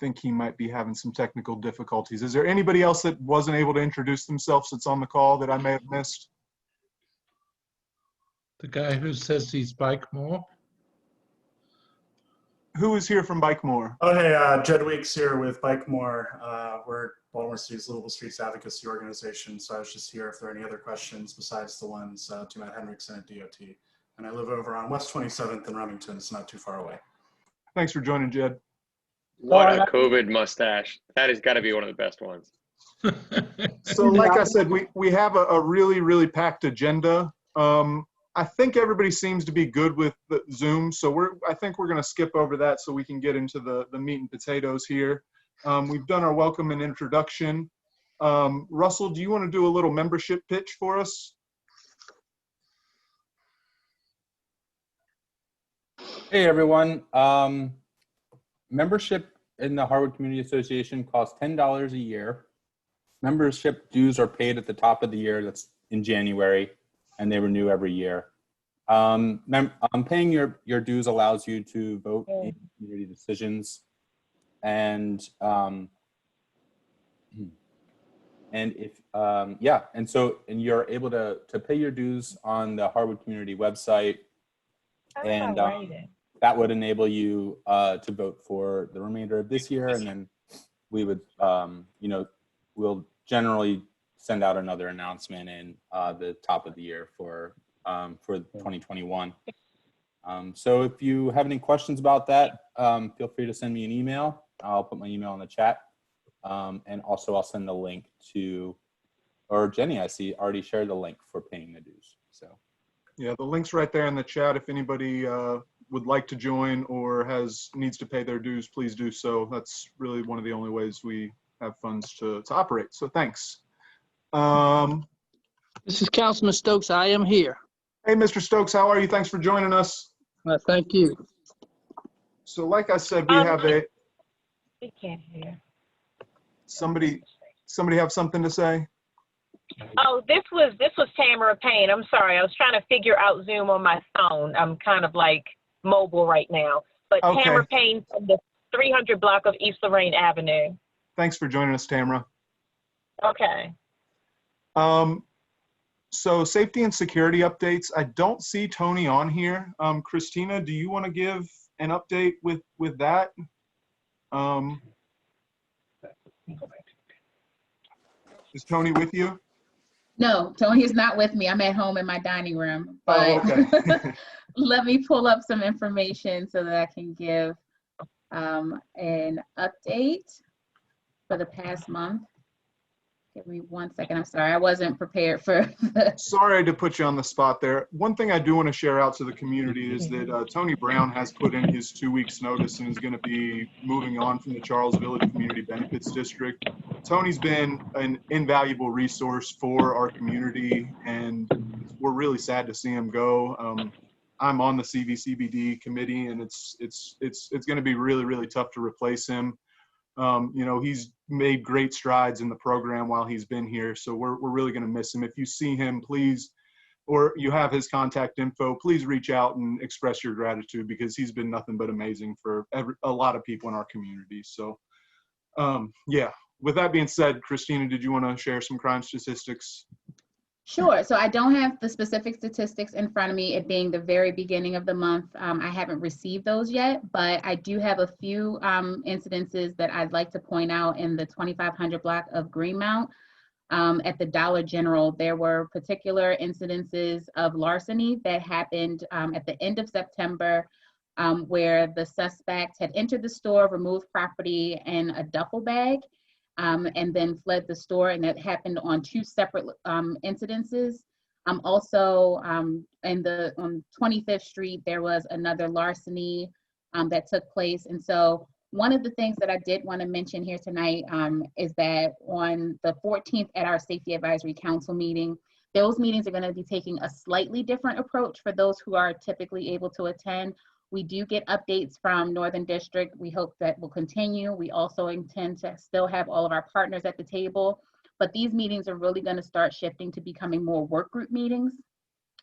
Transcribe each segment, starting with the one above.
think he might be having some technical difficulties. Is there anybody else that wasn't able to introduce themselves that's on the call that I may have missed? The guy who says he's Bike More. Who is here from Bike More? Oh, hey, Jed Weeks here with Bike More. We're Baltimore City's Livable Streets Advocacy Organization. So I was just here if there are any other questions besides the ones to Matt Hendrickson at DOT. And I live over on West 27th in Remington. It's not too far away. Thanks for joining, Jed. What a COVID mustache. That has got to be one of the best ones. So like I said, we have a really, really packed agenda. I think everybody seems to be good with the Zoom, so I think we're going to skip over that so we can get into the meat and potatoes here. We've done our welcome and introduction. Russell, do you want to do a little membership pitch for us? Hey everyone. Membership in the Harwood Community Association costs $10 a year. Membership dues are paid at the top of the year, that's in January, and they renew every year. Paying your dues allows you to vote in community decisions, and you're able to pay your dues on the Harwood Community website, and that would enable you to vote for the remainder of this year, and then we would we'll generally send out another announcement in the top of the year for 2021. So if you have any questions about that, feel free to send me an email. I'll put my email in the chat. And also I'll send the link to, or Jenny, I see, already shared the link for paying the dues. So yeah, the link's right there in the chat. If anybody would like to join or needs to pay their dues, please do so. That's really one of the only ways we have funds to operate. So thanks. This is Councilman Stokes. I am here. Hey, Mr. Stokes, how are you? Thanks for joining us. Thank you. So like I said, we have We can't hear. somebody have something to say? Oh, this was Tamara Payne. I'm sorry. I was trying to figure out Zoom on my phone. I'm kind of like mobile right now. But okay. Tamara Payne from the 300 block of East Lorraine Avenue. Thanks for joining us, Tamara. Okay. So safety and security updates. I don't see Tony on here. Christina, do you want to give an update with that? Is Tony with you? No, Tony is not with me. I'm at home in my dining room. But okay. Let me pull up some information so that I can give an update for the past month. Give me 1 second. I'm sorry, I wasn't prepared for Sorry to put you on the spot there. One thing I do want to share out to the community is that Tony Brown has put in his 2 weeks notice and is going to be moving on from the Charles Village Community Benefits District. Tony's been an invaluable resource for our community, and we're really sad to see him go. I'm on the CVCBD committee, and it's going to be really, really tough to replace him. He's made great strides in the program while he's been here, so we're really going to miss him. If you see him, please, or you have his contact info, please reach out and express your gratitude, because he's been nothing but amazing for a lot of people in our community. So yeah, with that being said, Christina, did you want to share some crime statistics? Sure. So I don't have the specific statistics in front of me, it being the very beginning of the month. I haven't received those yet, but I do have a few incidences that I'd like to point out in the 2500 block of Greenmount. At the Dollar General, there were particular incidences of larceny that happened at the end of September, where the suspect had entered the store, removed property in a duffel bag, and then fled the store, and that happened on 2 separate incidences. Also, on 25th Street, there was another larceny that took place. And so one of the things that I did want to mention here tonight is that on the 14th at our Safety Advisory Council meeting, those meetings are going to be taking a slightly different approach for those who are typically able to attend. We do get updates from Northern District. We hope that will continue. We also intend to still have all of our partners at the table, but these meetings are really going to start shifting to becoming more work group meetings.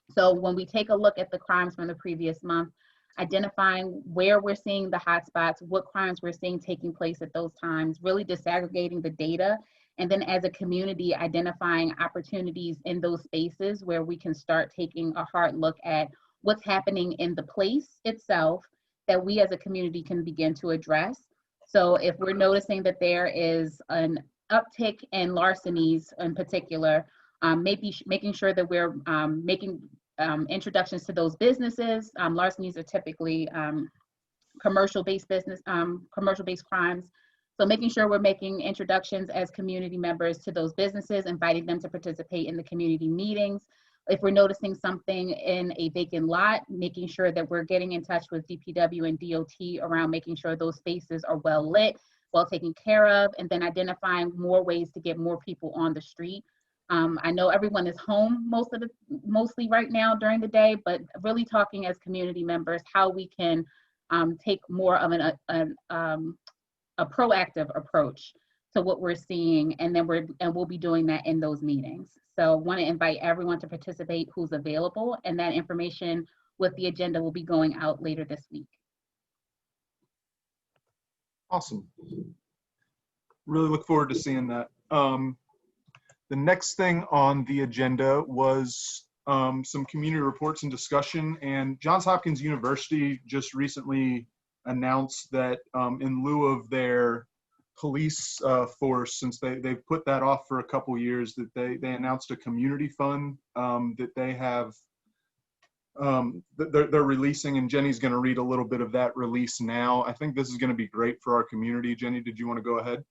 So when we take a look at the crimes from the previous month, identifying where we're seeing the hotspots, what crimes we're seeing taking place at those times, really disaggregating the data, and then as a community, identifying opportunities in those spaces where we can start taking a hard look at what's happening in the place itself that we as a community can begin to address. So if we're noticing that there is an uptick in larcenies in particular, maybe making sure that we're making introductions to those businesses. Larcenies are typically commercial-based crimes. So making sure we're making introductions as community members to those businesses, inviting them to participate in the community meetings. If we're noticing something in a vacant lot, making sure that we're getting in touch with DPW and DOT around making sure those spaces are well lit, well taken care of, and then identifying more ways to get more people on the street. I know everyone is home mostly right now during the day, but really talking as community members how we can take more of a proactive approach to what we're seeing, and then we'll be doing that in those meetings. So want to invite everyone to participate who's available, and that information with the agenda will be going out later this week. Awesome. Really look forward to seeing that. The next thing on the agenda was some community reports and discussion, and Johns Hopkins University just recently announced that in lieu of their police force, since they've put that off for a couple years, that they announced a community fund that they have, they're releasing, and Jenny's going to read a little bit of that release now. I think this is going to be great for our community. Jenny, did you want to go ahead?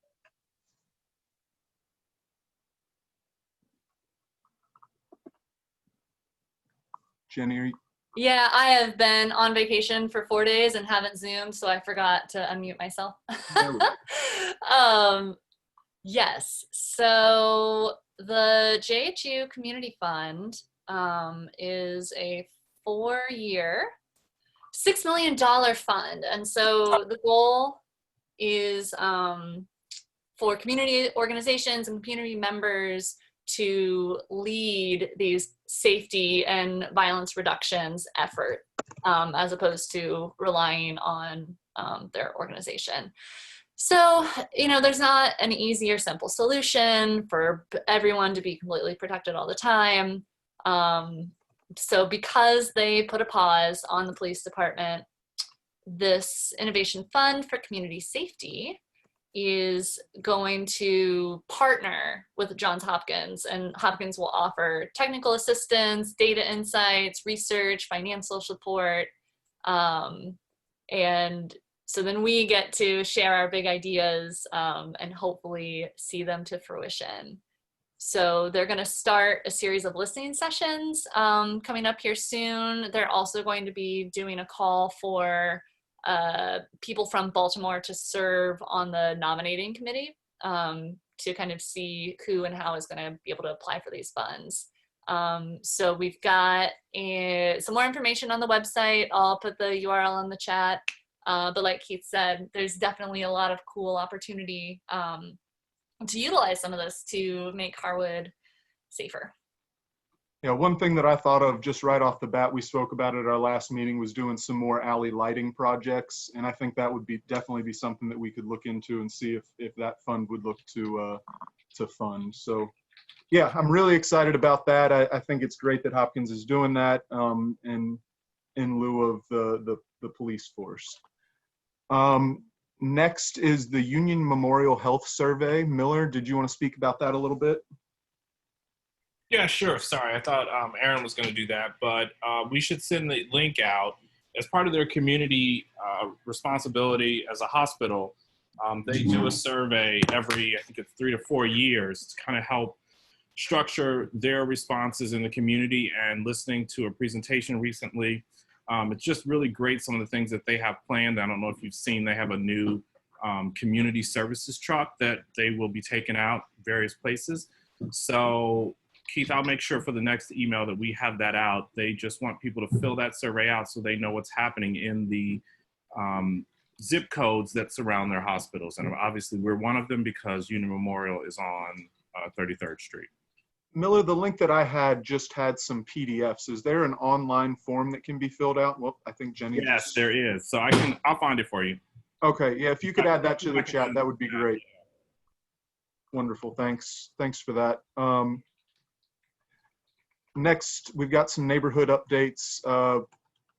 Jenny, are you? Yeah, I have been on vacation for 4 days and haven't Zoomed, so I forgot to unmute myself. Yes, so the JHU Community Fund is a 4-year, $6 million fund. And so the goal is for community organizations and community members to lead these safety and violence reductions effort, as opposed to relying on their organization. So, there's not an easy or simple solution for everyone to be completely protected all the time. So because they put a pause on the police department, this Innovation Fund for Community Safety is going to partner with Johns Hopkins, and Hopkins will offer technical assistance, data insights, research, financial support, and so then we get to share our big ideas and hopefully see them to fruition. So they're going to start a series of listening sessions coming up here soon. They're also going to be doing a call for people from Baltimore to serve on the nominating committee to kind of see who and how is going to be able to apply for these funds. So we've got some more information on the website. I'll put the URL in the chat. But like Keith said, there's definitely a lot of cool opportunity to utilize some of this to make Harwood safer. Yeah, one thing that I thought of just right off the bat, we spoke about it at our last meeting, was doing some more alley lighting projects. And I think that would definitely be something that we could look into and see if that fund would look to fund. So yeah, I'm really excited about that. I think it's great that Hopkins is doing that in lieu of the police force. Next is the Union Memorial Health Survey. Miller, did you want to speak about that a little bit? Yeah, sure. Sorry, I thought Aaron was going to do that, but we should send the link out as part of their community responsibility as a hospital. They do a survey every, I think it's 3 to 4 years to kind of help structure their responses in the community. And listening to a presentation recently, it's just really great, some of the things that they have planned. I don't know if you've seen, they have a new community services truck that they will be taking out various places. So Keith, I'll make sure for the next email that we have that out. They just want people to fill that survey out so they know what's happening in the zip codes that surround their hospitals. And obviously we're one of them because Union Memorial is on 33rd Street. Miller, the link that I had just had some PDFs. Is there an online form that can be filled out? Well, I think Jenny Yes, just... there is. So I'll find it for you. Okay, yeah, if you could add that to the chat, that would be great. Wonderful, thanks. Thanks for that. Next, we've got some neighborhood updates.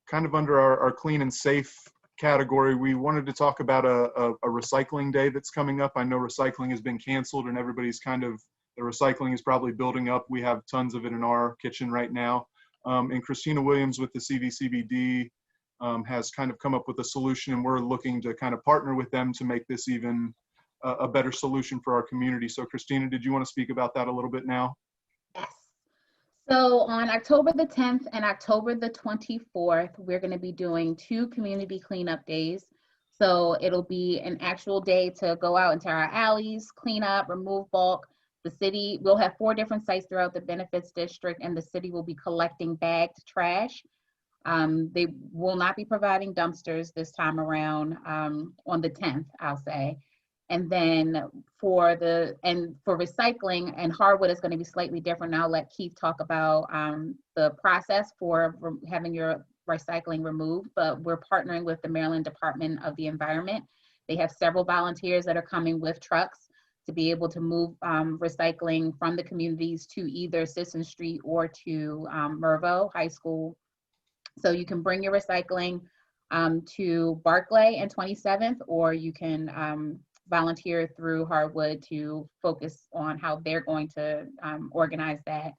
Kind of under our clean and safe category, we wanted to talk about a recycling day that's coming up. I know recycling has been canceled and everybody's kind of, the recycling is probably building up. We have tons of it in our kitchen right now. And Christina Williams with the CVCBD has kind of come up with a solution, and we're looking to kind of partner with them to make this even a better solution for our community. So Christina, did you want to speak about that a little bit now? Yes. So on October the 10th and October the 24th, we're going to be doing 2 community cleanup days. So it'll be an actual day to go out into our alleys, clean up, remove bulk. The city will have 4 different sites throughout the benefits district, and the city will be collecting bagged trash. They will not be providing dumpsters this time around on the 10th, I'll say. And then for recycling, and Harwood is going to be slightly different. I'll let Keith talk about the process for having your recycling removed, but we're partnering with the Maryland Department of the Environment. They have several volunteers that are coming with trucks to be able to move recycling from the communities to either Sisson Street or to Mervo High School. So you can bring your recycling to Barclay and 27th, or you can volunteer through Harwood to focus on how they're going to organize that.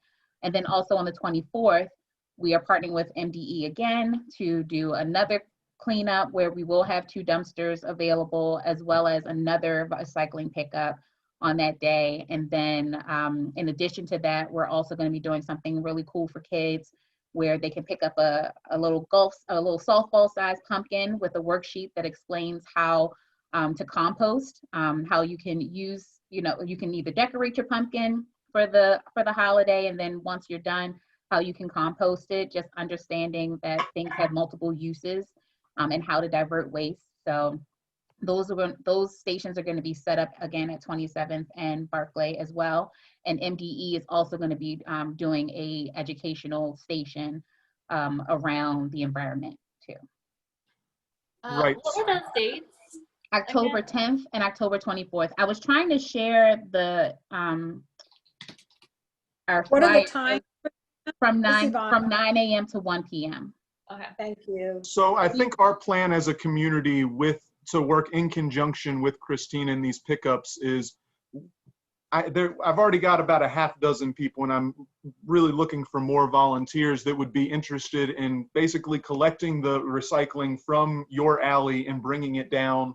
And then also on the 24th, we are partnering with MDE again to do another cleanup where we will have 2 dumpsters available, as well as another recycling pickup on that day. And then in addition to that, we're also going to be doing something really cool for kids where they can pick up a little softball sized pumpkin with a worksheet that explains how to compost, how you can use, you can either decorate your pumpkin for the holiday, and then once you're done, how you can compost it, just understanding that things have multiple uses and how to divert waste. So those stations are going to be set up again at 27th and Barclay as well. And MDE is also going to be doing a educational station around the environment too. Right. What were those dates? October 10th and October 24th. I was trying to share the our What are the flyer times? from 9 a.m. to 1 p.m. Okay. Thank you. So I think our plan as a community to work in conjunction with Christine in these pickups is, I've already got about a half dozen people, and I'm really looking for more volunteers that would be interested in basically collecting the recycling from your alley and bringing it down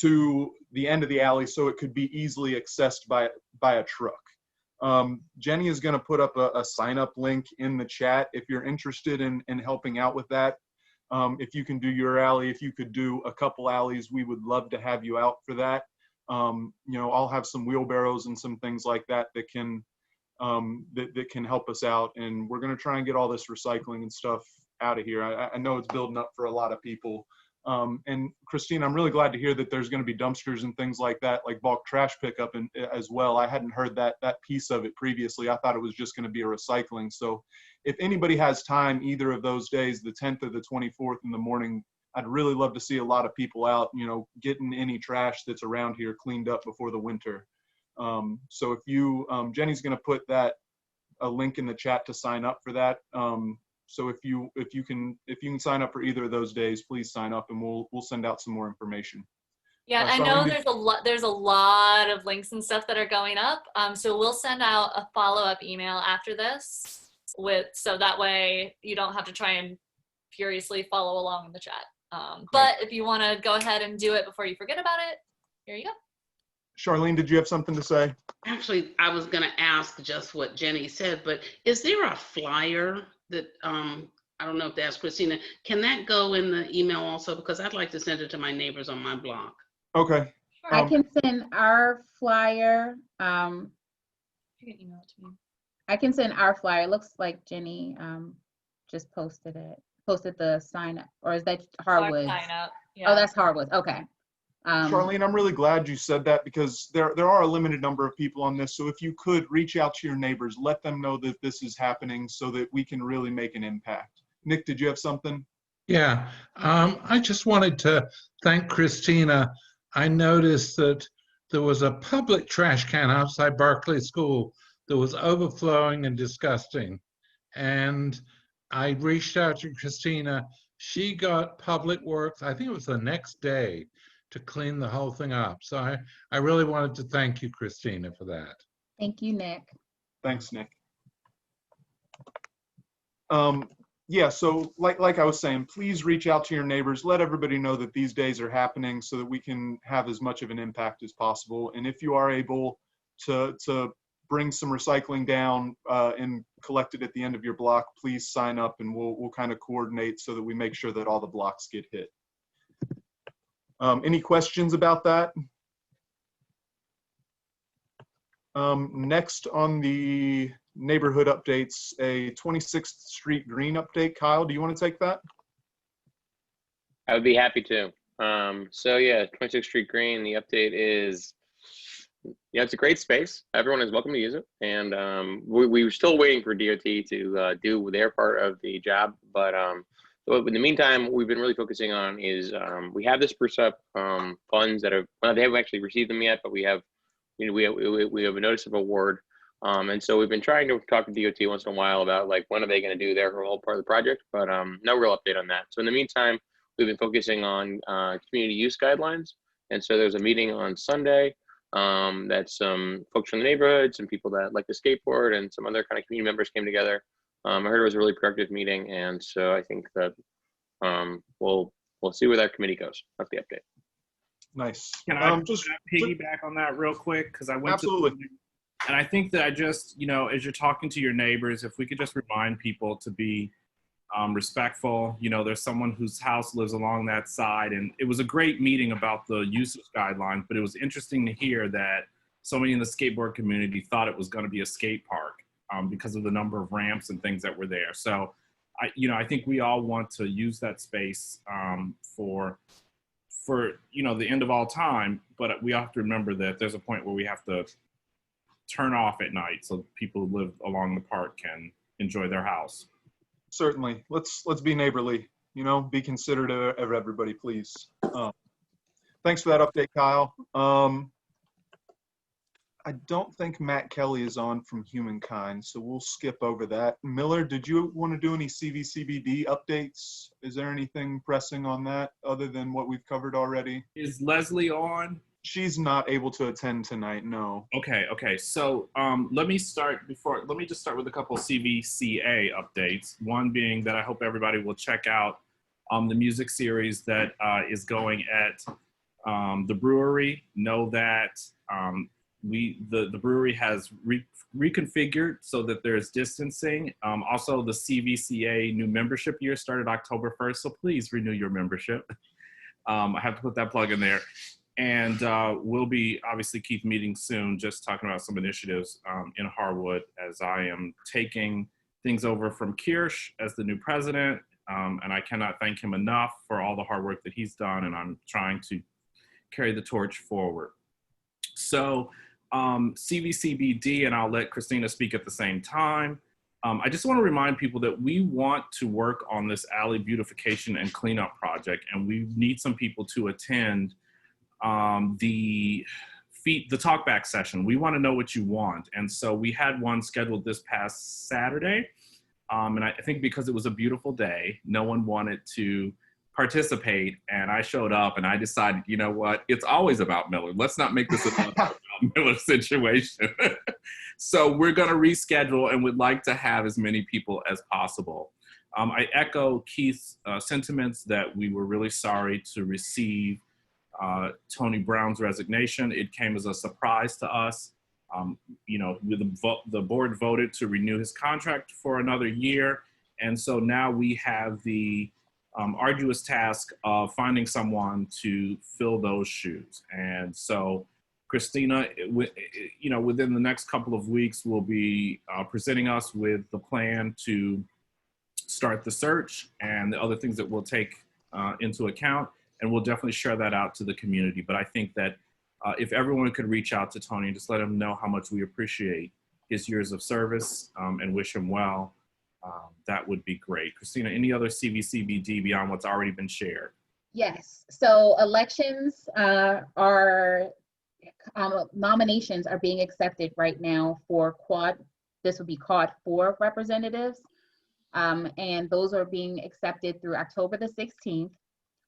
to the end of the alley so it could be easily accessed by a truck. Jenny is going to put up a sign up link in the chat if you're interested in helping out with that. If you can do your alley, if you could do a couple alleys, we would love to have you out for that. I'll have some wheelbarrows and some things like that that can help us out. And we're going to try and get all this recycling and stuff out of here. I know it's building up for a lot of people. And Christine, I'm really glad to hear that there's going to be dumpsters and things like that, like bulk trash pickup as well. I hadn't heard that piece of it previously. I thought it was just going to be a recycling. So if anybody has time either of those days, the 10th or the 24th in the morning, I'd really love to see a lot of people out, getting any trash that's around here cleaned up before the winter. So if you, Jenny's going to put a link in the chat to sign up for that. So if you can sign up for either of those days, please sign up, and we'll send out some more information. Yeah, I know there's a lot of links and stuff that are going up. So we'll send out a follow-up email after this so that way you don't have to try and furiously follow along in the chat. But if you want to go ahead and do it before you forget about it, here you go. Charlene, did you have something to say? Actually, I was going to ask just what Jenny said, but is there a flyer that, I don't know if that's Christina, can that go in the email also? Because I'd like to send it to my neighbors on my block. Okay. I can send our flyer. You can email it to me. I can send our flyer. It looks like Jenny just posted the sign up, or is that Harwood? Sign up. Yeah. Oh, that's Harwood. Okay. Charlene, I'm really glad you said that, because there are a limited number of people on this. So if you could reach out to your neighbors, let them know that this is happening so that we can really make an impact. Nick, did you have something? Yeah, I just wanted to thank Christina. I noticed that there was a public trash can outside Berkeley School that was overflowing and disgusting. And I reached out to Christina. She got Public Works, I think it was the next day, to clean the whole thing up. So I really wanted to thank you, Christina, for that. Thank you, Nick. Thanks, Nick. Yeah, so like I was saying, please reach out to your neighbors. Let everybody know that these days are happening so that we can have as much of an impact as possible. And if you are able to bring some recycling down and collect it at the end of your block, please sign up, and we'll kind of coordinate so that we make sure that all the blocks get hit. Any questions about that? Next on the neighborhood updates, a 26th Street Green update. Kyle, do you want to take that? I would be happy to. So yeah, 26th Street Green, the update is, yeah, it's a great space. Everyone is welcome to use it. And we're still waiting for DOT to do their part of the job. But so in the meantime, we've been really focusing on is we have the spruce up funds that are, well, they haven't actually received them yet, but we have, you know, we have a notice of award. And so we've been trying to talk to DOT once in a while about like when are they going to do their whole part of the project, but no real update on that. So in the meantime, we've been focusing on community use guidelines. And so there's a meeting on Sunday that some folks from the neighborhood, some people that like to skateboard, and some other kind of community members came together. I heard it was a really productive meeting, and so I think that we'll see where that committee goes. That's the update. Nice. Can I just piggyback on that real quick? Because I went absolutely. And I think that I just, you know, as you're talking to your neighbors, if we could just remind people to be respectful. You know, there's someone whose house lives along that side, and it was a great meeting about the usage guidelines, but it was interesting to hear that so many in the skateboard community thought it was going to be a skate park because of the number of ramps and things that were there. So, I think we all want to use that space for you know, the end of all time, but we have to remember that there's a point where we have to turn off at night so people who live along the park can enjoy their house. Certainly. Let's be neighborly, you know, be considerate of everybody, please. Thanks for that update, Kyle. I don't think Matt Kelly is on from Humankind, so we'll skip over that. Miller, did you want to do any CVCBD updates? Is there anything pressing on that other than what we've covered already? Is Leslie on? She's not able to attend tonight, no. Okay. So let me just start with a couple of CVCA updates. One being that I hope everybody will check out the music series that is going at the brewery. Know that the brewery has reconfigured so that there's distancing. Also, the CVCA new membership year started October 1st, so please renew your membership. I have to put that plug in there. And we'll be obviously keep meeting soon, just talking about some initiatives in Harwood as I am taking things over from Kirsch as the new president. And I cannot thank him enough for all the hard work that he's done, and I'm trying to carry the torch forward. So CVCBD, and I'll let Christina speak at the same time. I just want to remind people that we want to work on this alley beautification and cleanup project, and we need some people to attend the talkback session. We want to know what you want. And so we had one scheduled this past Saturday. And I think because it was a beautiful day, no one wanted to participate. And I showed up and I decided, you know what, it's always about Miller. Let's not make this about Miller's situation. So we're going to reschedule and would like to have as many people as possible. I echo Keith's sentiments that we were really sorry to receive Tony Brown's resignation. It came as a surprise to us. You know, the board voted to renew his contract for another year. And so now we have the arduous task of finding someone to fill those shoes. And so Christina, you know, within the next couple of weeks, will be presenting us with the plan to start the search and the other things that we'll take into account. and we'll definitely share that out to the community. But I think that if everyone could reach out to Tony and just let him know how much we appreciate his years of service and wish him well, that would be great. Christina, any other CVCBD beyond what's already been shared? Yes, so elections nominations are being accepted right now for this would be quad 4 representatives. And those are being accepted through October the 16th.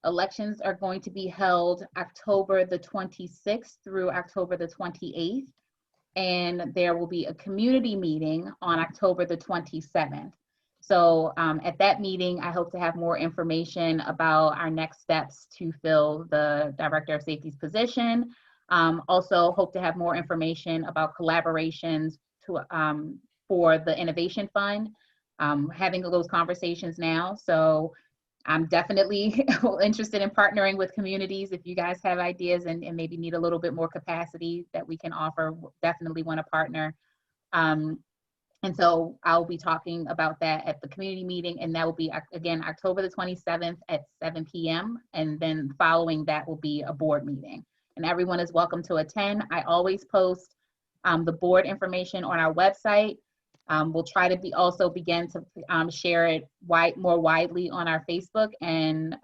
Elections are going to be held October the 26th through October the 28th. And there will be a community meeting on October the 27th. So at that meeting, I hope to have more information about our next steps to fill the Director of Safety's position. Also hope to have more information about collaborations for the Innovation Fund, having those conversations now. So I'm definitely interested in partnering with communities. If you guys have ideas and maybe need a little bit more capacity that we can offer, definitely want to partner. And so I'll be talking about that at the community meeting, and that will be, again, October the 27th at 7 p.m. And then following that will be a board meeting. And everyone is welcome to attend. I always post the board information on our website. We'll try to also begin to share it more widely on our Facebook and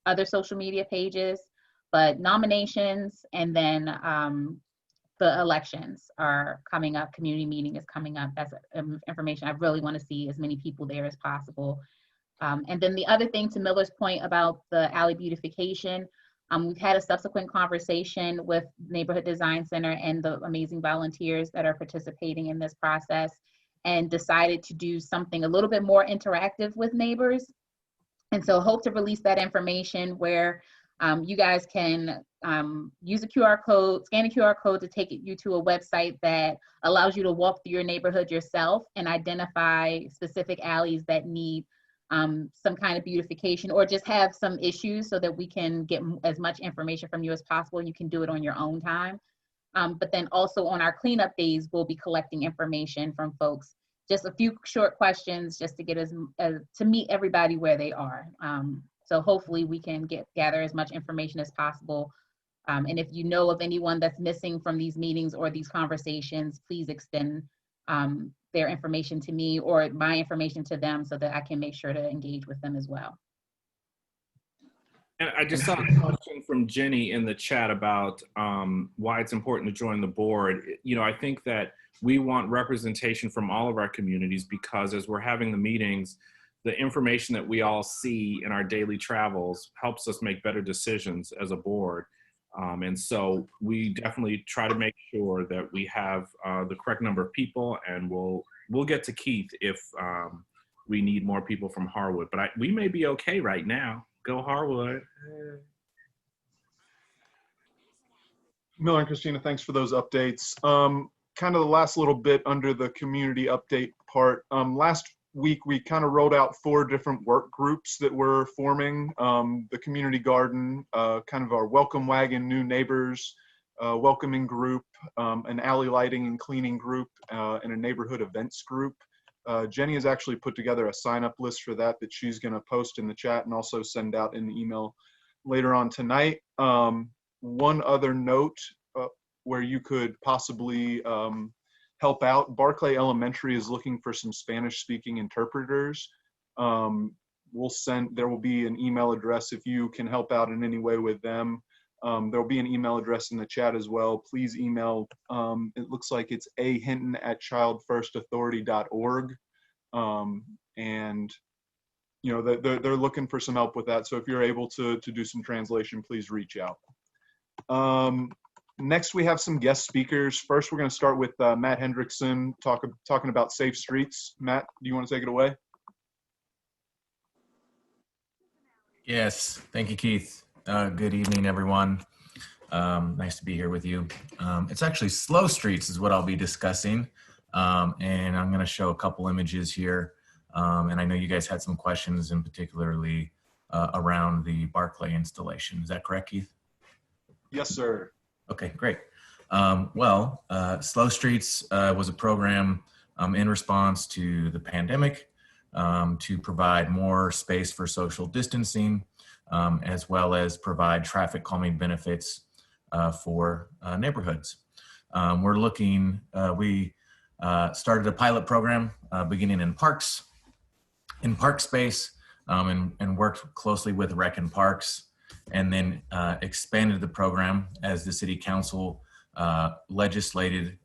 other social media pages. But nominations and then the elections are coming up. Community meeting is coming up. That's information I really want to see as many people there as possible. And then the other thing, to Miller's point about the alley beautification, we've had a subsequent conversation with Neighborhood Design Center and the amazing volunteers that are participating in this process, and decided to do something a little bit more interactive with neighbors. And so hope to release that information where you guys can use a QR code, scan a QR code to take you to a website that allows you to walk through your neighborhood yourself and identify specific alleys that need some kind of beautification or just have some issues, so that we can get as much information from you as possible. You can do it on your own time. But then also on our cleanup days, we'll be collecting information from folks. Just a few short questions just to get to meet everybody where they are. So hopefully we can gather as much information as possible. And if you know of anyone that's missing from these meetings or these conversations, please extend their information to me or my information to them so that I can make sure to engage with them as well. And I just saw a question from Jenny in the chat about why it's important to join the board. You know, I think that we want representation from all of our communities, because as we're having the meetings, the information that we all see in our daily travels helps us make better decisions as a board. And so we definitely try to make sure that we have the correct number of people, and we'll get to Keith if we need more people from Harwood. But we may be okay right now. Go Harwood. Miller and Christina, thanks for those updates. Kind of the last little bit under the community update part. Last week, we kind of rolled out 4 different work groups that we're forming. The community garden, kind of our welcome wagon, new neighbors, welcoming group, an alley lighting and cleaning group, and a neighborhood events group. Jenny has actually put together a sign-up list for that she's going to post in the chat and also send out in the email later on tonight. One other note where you could possibly help out, Barclay Elementary is looking for some Spanish-speaking interpreters. There will be an email address if you can help out in any way with them. There'll be an email address in the chat as well. Please email, it looks like it's ahinton@childfirstauthority.org. And you know, they're looking for some help with that. So if you're able to do some translation, please reach out. Next, we have some guest speakers. First, we're going to start with Matt Hendrickson talking about safe streets. Matt, do you want to take it away? Yes, thank you, Keith. Good evening, everyone. Nice to be here with you. It's actually slow streets is what I'll be discussing. And I'm going to show a couple images here. And I know you guys had some questions, in particularly around the Barclay installation. Is that correct, Keith? Yes, sir. Okay, great. Slow Streets was a program in response to the pandemic to provide more space for social distancing as well as provide traffic calming benefits for neighborhoods. We're looking, we started a pilot program beginning in park space, and worked closely with Rec and Parks, and then expanded the program as the City Council legislated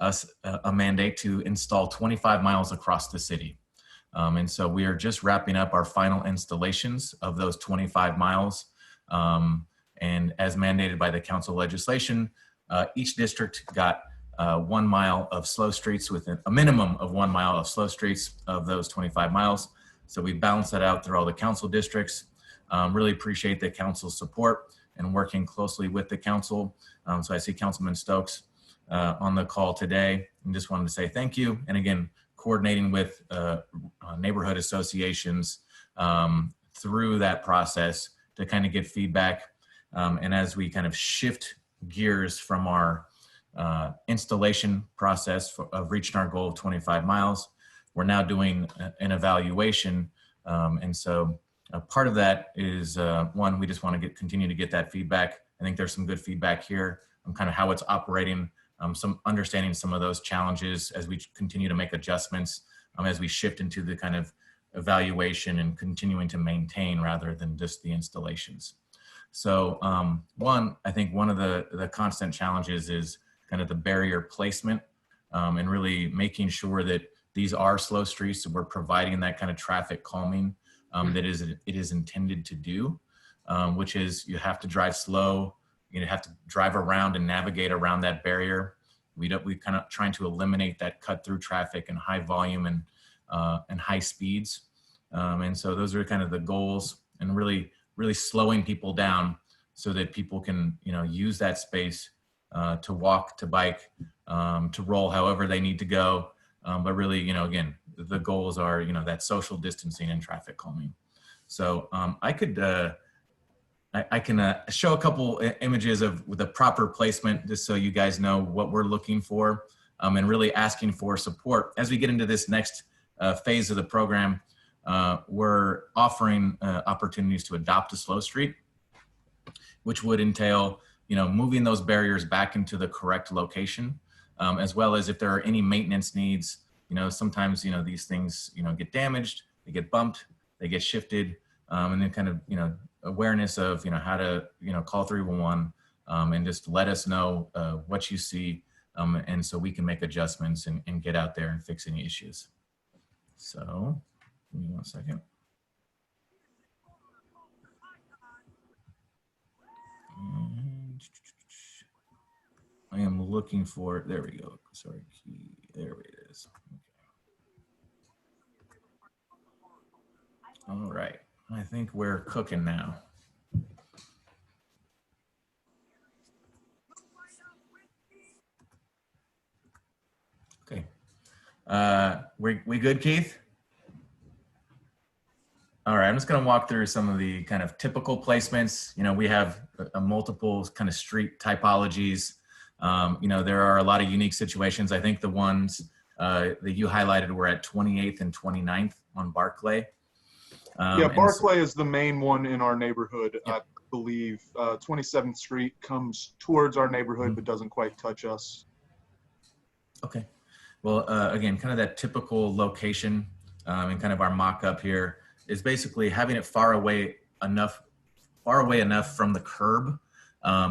us a mandate to install 25 miles across the city. And so we are just wrapping up our final installations of those 25 miles. And as mandated by the council legislation, each district got 1 mile of slow streets with a minimum of 1 mile of slow streets of those 25 miles. So we balanced that out through all the council districts. Really appreciate the council's support and working closely with the council. So I see Councilman Stokes on the call today, and just wanted to say thank you. And again, coordinating with neighborhood associations through that process to kind of get feedback. And as we kind of shift gears from our installation process of reaching our goal of 25 miles, we're now doing an evaluation. And so part of that is one, we just want to continue to get that feedback. I think there's some good feedback here on kind of how it's operating, some understanding some of those challenges as we continue to make adjustments, as we shift into the kind of evaluation and continuing to maintain rather than just the installations. So one, I think one of the constant challenges is kind of the barrier placement, and really making sure that these are slow streets, so we're providing that kind of traffic calming that it is intended to do, which is you have to drive slow, you have to drive around and navigate around that barrier. We kind of trying to eliminate that cut through traffic and high volume and high speeds. And so those are kind of the goals, and really slowing people down so that people can, use that space to walk, to bike, to roll however they need to go. But really, again, the goals are, that social distancing and traffic calming. So I can show a couple images of the proper placement, just so you guys know what we're looking for, and really asking for support. As we get into this next phase of the program, we're offering opportunities to adopt a slow street, which would entail, moving those barriers back into the correct location, as well as if there are any maintenance needs. Sometimes, these things, get damaged, they get bumped, they get shifted, and then kind of, awareness of, how to, call 311 and just let us know what you see, and so we can make adjustments and get out there and fix any issues. So, give me 1 second. I am looking for, there we go. Sorry, key, there it is. Okay. All right, I think we're cooking now. Okay, we good, Keith? All right, I'm just gonna walk through some of the kind of typical placements. We have multiple kind of street typologies. There are a lot of unique situations. I think the ones that you highlighted were at 28th and 29th on Barclay. Yeah, Barclay is the main one in our neighborhood. Yeah. I believe 27th Street comes towards our neighborhood, but doesn't quite touch us. Okay. Well, again, kind of that typical location and kind of our mock-up here is basically having it far away enough from the curb,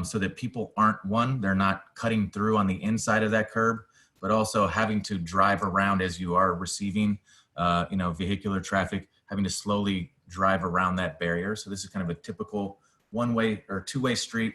so that people aren't, they're not cutting through on the inside of that curb, but also having to drive around as you are receiving, vehicular traffic, having to slowly drive around that barrier. So this is kind of a typical one-way or two-way street.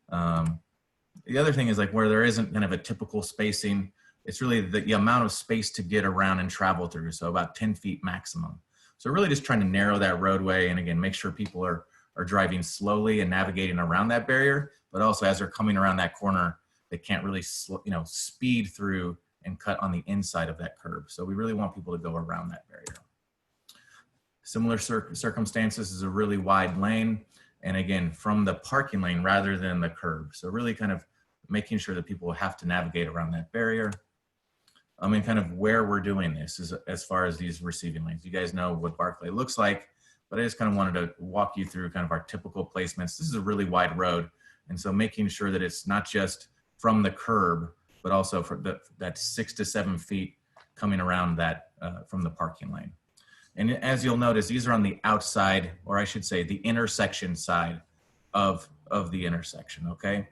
The other thing is like where there isn't kind of a typical spacing, it's really the amount of space to get around and travel through. So about 10 feet maximum. So really just trying to narrow that roadway, and again, make sure people are driving slowly and navigating around that barrier, but also as they're coming around that corner, they can't really speed through and cut on the inside of that curb. So we really want people to go around that barrier. Similar circumstances is a really wide lane, and again, from the parking lane rather than the curb. So really kind of making sure that people have to navigate around that barrier. And kind of where we're doing this is as far as these receiving lanes. You guys know what Barclay looks like. but I just kind of wanted to walk you through kind of our typical placements. This is a really wide road. And so making sure that it's not just from the curb, but also for that 6 to 7 feet coming around that from the parking lane. And as you'll notice, these are on the outside, or I should say the intersection side of the intersection, okay?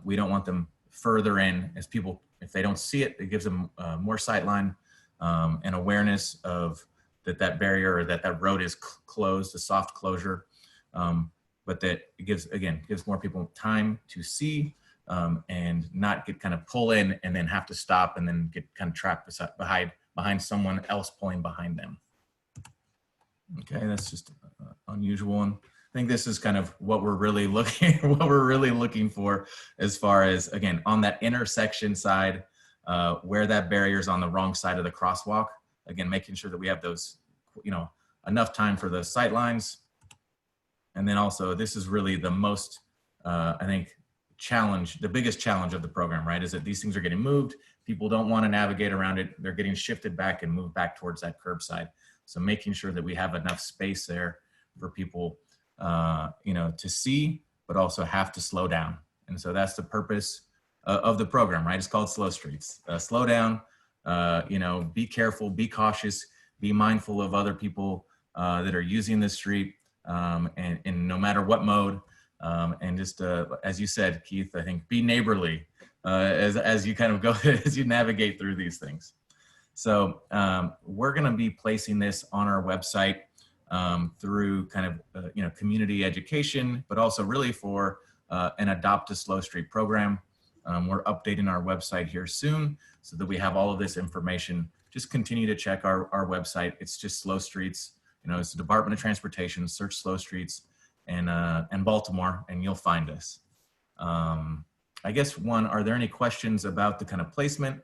We don't want them further in, as people, if they don't see it, it gives them more sightline and awareness of that barrier or that road is closed, a soft closure. But that it gives more people time to see and not get kind of pull in and then have to stop and then get kind of trapped behind someone else pulling behind them. Okay, that's just unusual. And I think this is kind of what we're really looking for as far as, again, on that intersection side, where that barrier is on the wrong side of the crosswalk. Again, making sure that we have those, enough time for the sight lines. And then also, this is really the most, I think, the biggest challenge of the program, right? Is that these things are getting moved. People don't want to navigate around it. They're getting shifted back and moved back towards that curbside. So making sure that we have enough space there for people, to see, but also have to slow down. And so that's the purpose of the program, right? It's called Slow Streets. Slow down, be careful, be cautious, be mindful of other people that are using the street. And no matter what mode, and just as you said, Keith, I think be neighborly as you kind of go as you navigate through these things. So we're going to be placing this on our website through kind of community education, but also really for an Adopt a Slow Street program. We're updating our website here soon so that we have all of this information. Just continue to check our website. It's just Slow Streets. It's the Department of Transportation. Search Slow Streets and Baltimore, and you'll find us. I guess are there any questions about the kind of placement?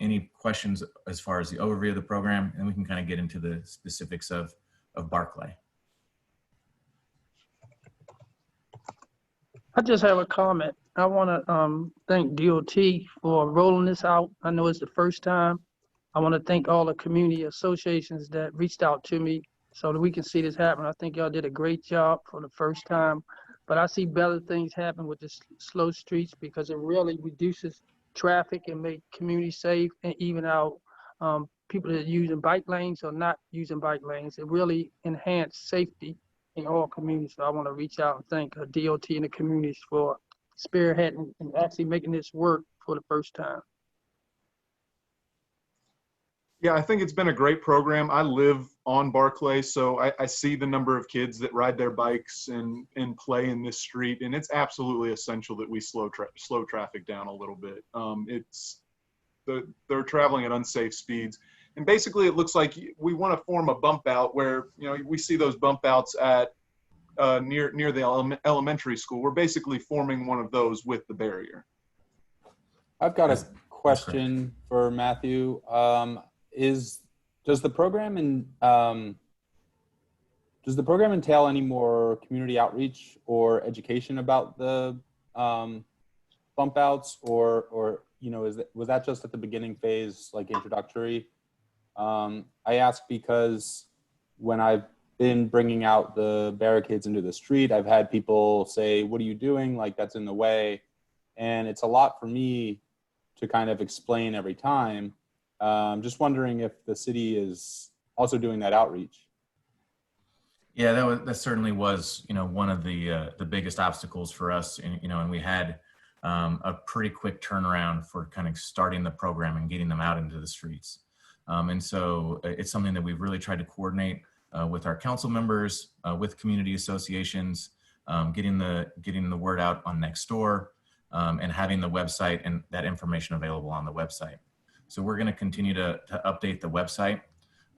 Any questions as far as the overview of the program? And we can kind of get into the specifics of Barclay. I just have a comment. I want to thank DOT for rolling this out. I know it's the first time. I want to thank all the community associations that reached out to me so that we can see this happen. I think y'all did a great job for the first time, but I see better things happen with the slow streets because it really reduces traffic and make communities safe and even out people that are using bike lanes or not using bike lanes. It really enhanced safety in all communities. So I want to reach out and thank DOT and the communities for spearheading and actually making this work for the first time. Yeah, I think it's been a great program. I live on Barclay, so I see the number of kids that ride their bikes and play in this street, and it's absolutely essential that we slow traffic down a little bit. They're traveling at unsafe speeds, and basically it looks like we want to form a bump out where we see those bump outs at near the elementary school. We're basically forming one of those with the barrier. I've got a question for Matthew. Does the program entail any more community outreach or education about the bump outs, or was that just at the beginning phase, like introductory? I ask because when I've been bringing out the barricades into the street, I've had people say, "What are you doing? Like, that's in the way," and it's a lot for me to kind of explain every time. Just wondering if the city is also doing that outreach. Yeah, that certainly was, one of the biggest obstacles for us, and we had a pretty quick turnaround for kind of starting the program and getting them out into the streets. And so it's something that we've really tried to coordinate with our council members, with community associations, getting the word out on Nextdoor, and having the website and that information available on the website. So we're going to continue to update the website,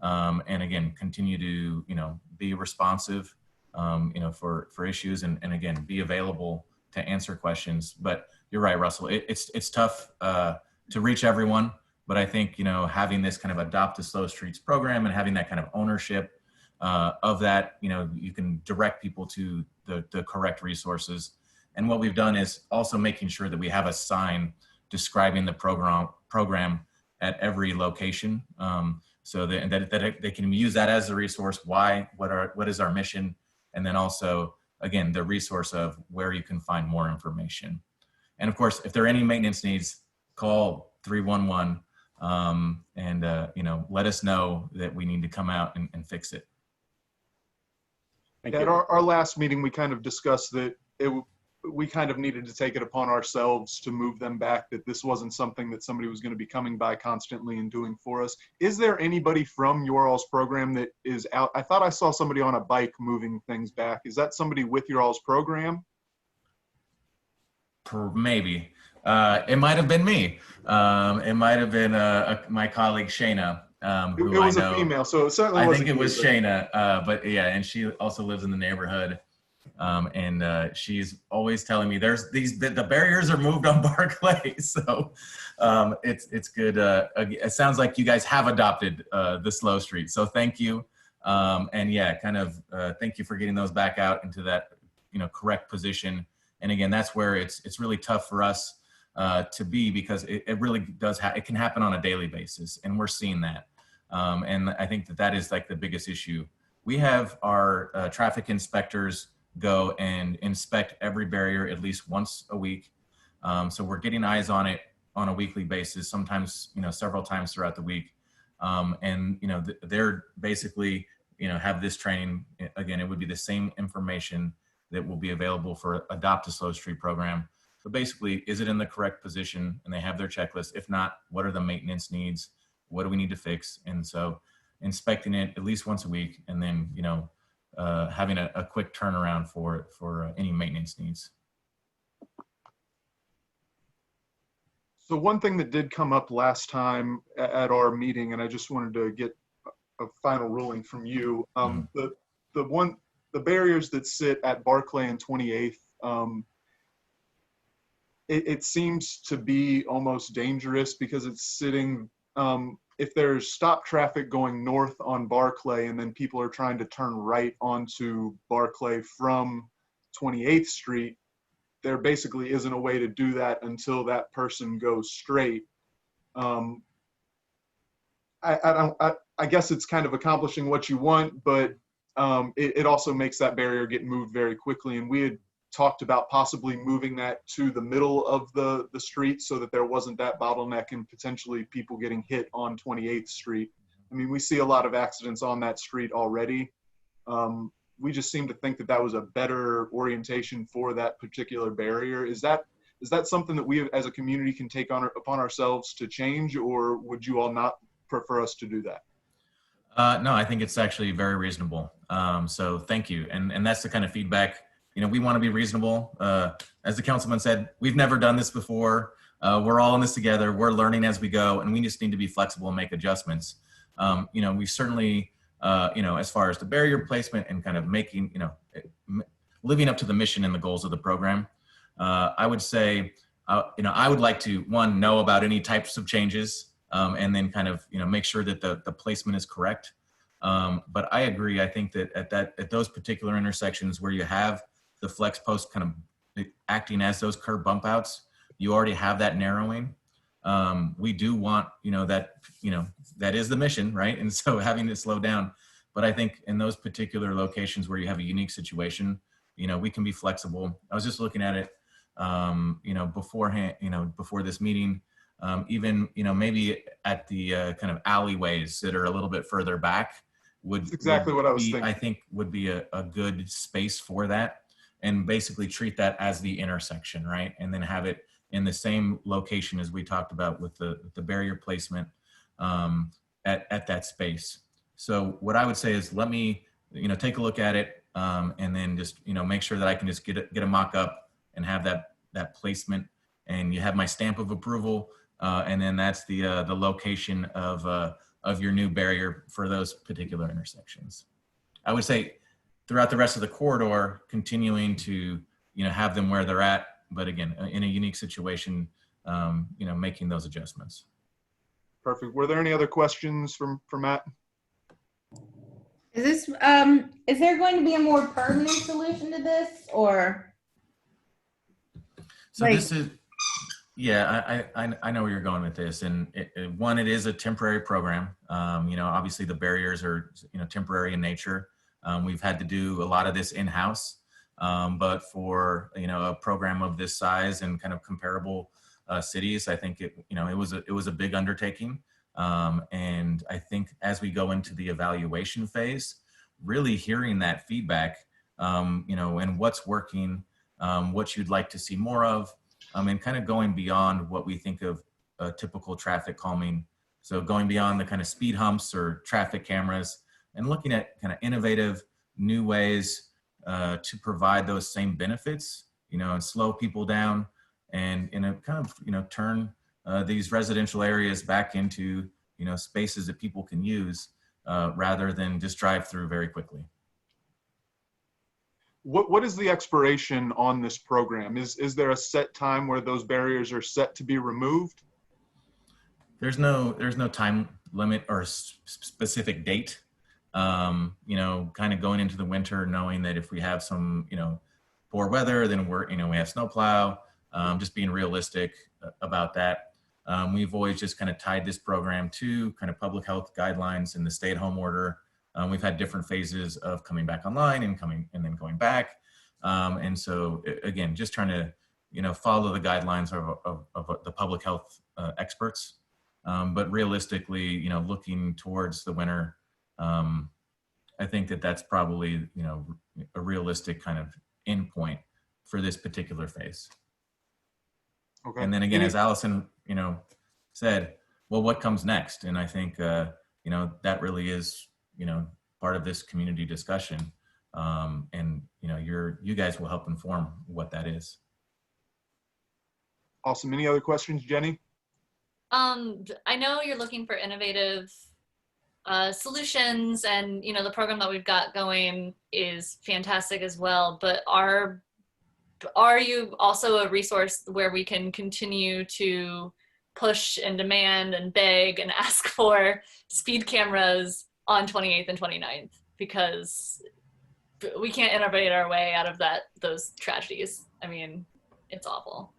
and again, continue to be responsive, for issues, and again, be available to answer questions. But you're right, Russell. It's tough to reach everyone, but I think having this kind of Adopt a Slow Streets program and having that kind of ownership of that, you can direct people to the correct resources. And what we've done is also making sure that we have a sign describing the program at every location, so that they can use that as a resource. Why? What is our mission? And then also, again, the resource of where you can find more information. And of course, if there are any maintenance needs, call 311 and let us know that we need to come out and fix it. At our last meeting, we kind of discussed that we kind of needed to take it upon ourselves to move them back, that this wasn't something that somebody was going to be coming by constantly and doing for us. Is there anybody from your all's program that is out? I thought I saw somebody on a bike moving things back. Is that somebody with your all's program? Maybe. It might have been me. It might have been my colleague Shayna. Who it was I know. A female, so it certainly wasn't. I think it was you, Shayna, but yeah, and she also lives in the neighborhood. And she's always telling me the barriers are moved on Barclay. So it's good. It sounds like you guys have adopted the slow street. So thank you. And yeah, thank you for getting those back out into that, correct position. And again, that's where it's really tough for us to be, because it really does, it can happen on a daily basis. And we're seeing that. And I think that is like the biggest issue. We have our traffic inspectors go and inspect every barrier at least once a week. So we're getting eyes on it on a weekly basis, sometimes, several times throughout the week. And, they're basically, have this training. Again, it would be the same information that will be available for Adopt a Slow Street program. So basically, is it in the correct position? And they have their checklist. If not, what are the maintenance needs? What do we need to fix? And so inspecting it at least once a week, and then, having a quick turnaround for any maintenance needs. So one thing that did come up last time at our meeting, and I just wanted to get a final ruling from you, the barriers that sit at Barclay and 28th, it seems to be almost dangerous, because it's sitting, if there's stop traffic going north on Barclay and then people are trying to turn right onto Barclay from 28th Street, there basically isn't a way to do that until that person goes straight. I guess it's kind of accomplishing what you want, but it also makes that barrier get moved very quickly. And we had talked about possibly moving that to the middle of the street so that there wasn't that bottleneck and potentially people getting hit on 28th Street. I mean, we see a lot of accidents on that street already. We just seem to think that was a better orientation for that particular barrier. Is that something that we as a community can take upon ourselves to change, or would you all not prefer us to do that? No, I think it's actually very reasonable. So thank you. And that's the kind of feedback, we want to be reasonable. As the councilman said, we've never done this before. We're all in this together. We're learning as we go, and we just need to be flexible and make adjustments. We certainly, as far as the barrier placement and kind of making, living up to the mission and the goals of the program, I would say, I would like to, one, know about any types of changes, and then kind of, make sure that the placement is correct. But I agree. I think that at those particular intersections where you have the flex post kind of acting as those curb bump outs, you already have that narrowing. We do want, that is the mission, right? And so having it slow down. But I think in those particular locations where you have a unique situation, we can be flexible. I was just looking at it, beforehand, before this meeting, even, maybe at the kind of alleyways that are a little bit further back That's exactly what I was thinking. I think would be a good space for that, and basically treat that as the intersection, right? And then have it in the same location as we talked about with the barrier placement at that space. So what I would say is, let me, take a look at it, and then just, make sure that I can just get a mock up and have that placement, and you have my stamp of approval, and then that's the location of your new barrier for those particular intersections. I would say throughout the rest of the corridor, continuing to, have them where they're at, but again, in a unique situation, making those adjustments. Perfect. Were there any other questions for Matt? Is there going to be a more permanent solution to this, or? So Yeah, I know where you're going with this, and one, it is a temporary program. You know, obviously the barriers are, you know, temporary in nature. We've had to do a lot of this in-house, but for, you know, a program of this size and kind of comparable cities, I think it, you know, it was a big undertaking. And I think as we go into the evaluation phase, really hearing that feedback, you know, and what's working, what you'd like to see more of. And kind of going beyond what we think of typical traffic calming. So going beyond the kind of speed humps or traffic cameras and looking at kind of innovative new ways to provide those same benefits, you know, and slow people down and in a kind of, you know, turn these residential areas back into, you know, spaces that people can use rather than just drive through very quickly. What is the expiration on this program? Is there a set time where those barriers are set to be removed? There's no time limit or specific date. You know, kind of going into the winter, knowing that if we have some, you know, poor weather, then we have snowplow. Just being realistic about that. We've always just kind of tied this program to kind of public health guidelines and the stay-at-home order. We've had different phases of coming back online and then going back. And so again, just trying to, you know, follow the guidelines of the public health experts. But realistically, you know, looking towards the winter, I think that that's probably, you know, a realistic kind of endpoint for this particular phase. Okay. And then again, as Allison, you know, said, well, what comes next? And I think, you know, that really is, you know, part of this community discussion. And, you know, you guys will help inform what that is. Awesome. Any other questions, Jenny? I know you're looking for innovative solutions, and, you know, the program that we've got going is fantastic as well, but are you also a resource where we can continue to push and demand and beg and ask for speed cameras on 28th and 29th, because we can't innovate our way out of those tragedies. I mean, it's awful.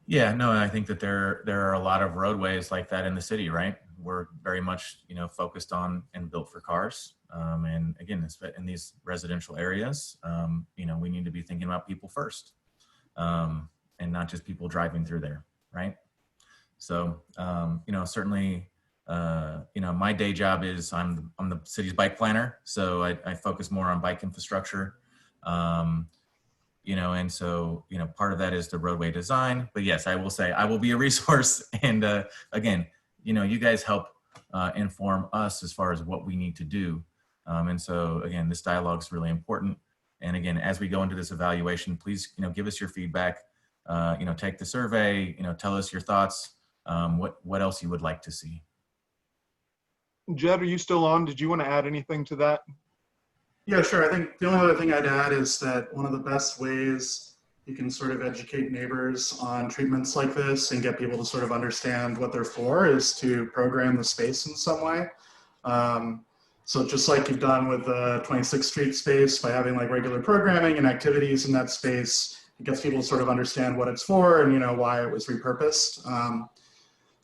Yeah, no, I think that there are a lot of roadways like that in the city, right? We're very much, you know, focused on and built for cars. And again, in these residential areas, you know, we need to be thinking about people first, and not just people driving through there, right? So, you know, certainly, you know, my day job is I'm the city's bike planner, so I focus more on bike infrastructure. You know, and so, you know, part of that is the roadway design. But yes, I will say I will be a resource. And again, you know, you guys help inform us as far as what we need to do. And so, again, this dialogue is really important. And again, as we go into this evaluation, please, you know, give us your feedback. You know, take the survey. You know, tell us your thoughts. What else you would like to see. Jed, are you still on? Did you want to add anything to that? Yeah, sure. I think the only other thing I'd add is that one of the best ways you can sort of educate neighbors on treatments like this and get people to sort of understand what they're for is to program the space in some way. So just like you've done with the 26th Street space by having like regular programming and activities in that space, it gets people to sort of understand what it's for and, you know, why it was repurposed.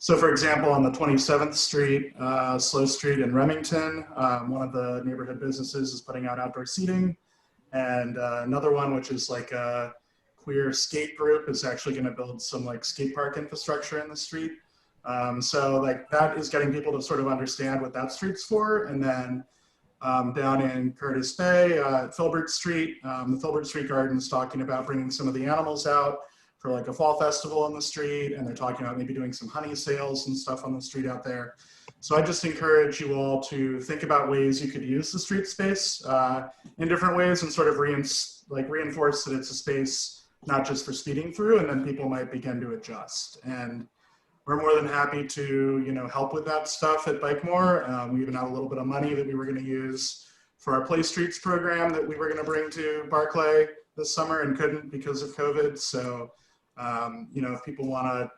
So for example, on the 27th Street, Slow Street in Remington, one of the neighborhood businesses is putting out outdoor seating. And another one, which is like a queer skate group, is actually gonna build some like skate park infrastructure in the street. So like that is getting people to sort of understand what that street's for. And then down in Curtis Bay, Filbert Street, the Filbert Street Garden is talking about bringing some of the animals out for like a fall festival on the street, and they're talking about maybe doing some honey sales and stuff on the street out there. So I just encourage you all to think about ways you could use the street space in different ways and sort of reinforce that it's a space not just for speeding through, and then people might begin to adjust. And we're more than happy to, you know, help with that stuff at Bikemore. We even have a little bit of money that we were going to use for our Play Streets program that we were going to bring to Barclay this summer and couldn't because of COVID. So you know, if people want to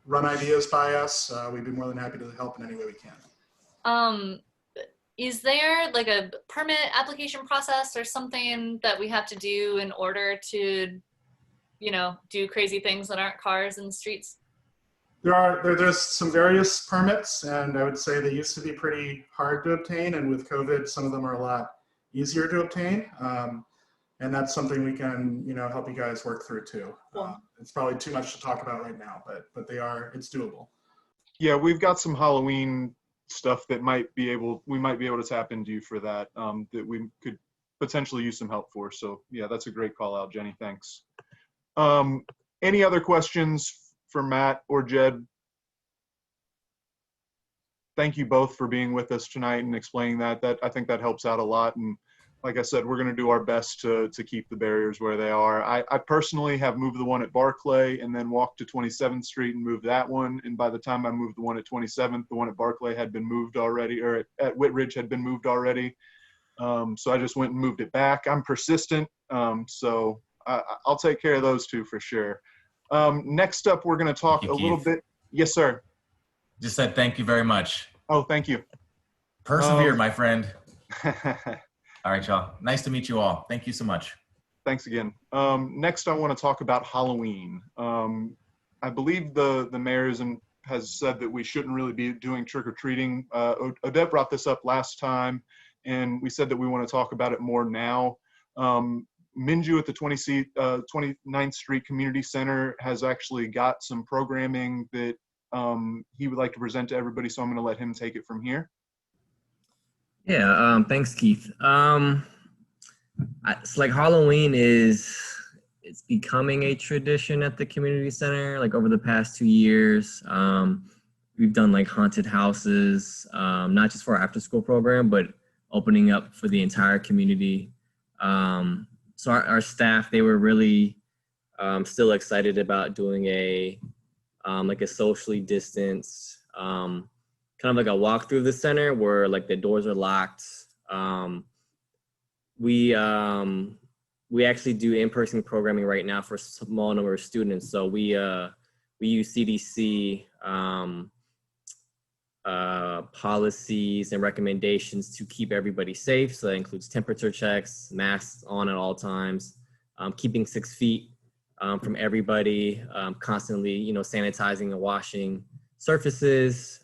run ideas by us, we'd be more than happy to help in any way we can. Is there like a permit application process or something that we have to do in order to do crazy things that aren't cars in the streets? There's some various permits, and I would say they used to be pretty hard to obtain, and with COVID, some of them are a lot easier to obtain. And that's something we can, help you guys work through too. It's probably too much to talk about right now, but it's doable. Yeah, we've got some Halloween stuff that we might be able to tap into you for that, that we could potentially use some help for. So yeah, that's a great call out, Jenny. Thanks. Any other questions for Matt or Jed? Thank you both for being with us tonight and explaining that. I think that helps out a lot. And like I said, we're going to do our best to keep the barriers where they are. I personally have moved the one at Barclay and then walked to 27th Street and moved that one. And by the time I moved the one at 27th, the one at Barclay had been moved already, or at Whitridge had been moved already. So I just went and moved it back. I'm persistent, so I'll take care of those two for sure. Next up, we're going to talk a little bit. Yes, sir. Just said thank you very much. Oh, thank you. Persevere, my friend. All right, y'all. Nice to meet you all. Thank you so much. Thanks again. Next, I want to talk about Halloween. I believe the mayor has said that we shouldn't really be doing trick-or-treating. Odette brought this up last time, and we said that we want to talk about it more now. Minju at the 29th Street Community Center has actually got some programming that he would like to present to everybody, so I'm going to let him take it from here. Yeah, thanks, Keith. It's like Halloween it's becoming a tradition at the community center. Like over the past 2 years, we've done like haunted houses, not just for our after school program, but opening up for the entire community. So our staff, they were really still excited about doing like a socially distanced, kind of like a walk through the center where like the doors are locked. We actually do in-person programming right now for a small number of students. So we use CDC policies and recommendations to keep everybody safe. So that includes temperature checks, masks on at all times, keeping 6 feet from everybody, constantly, sanitizing and washing surfaces,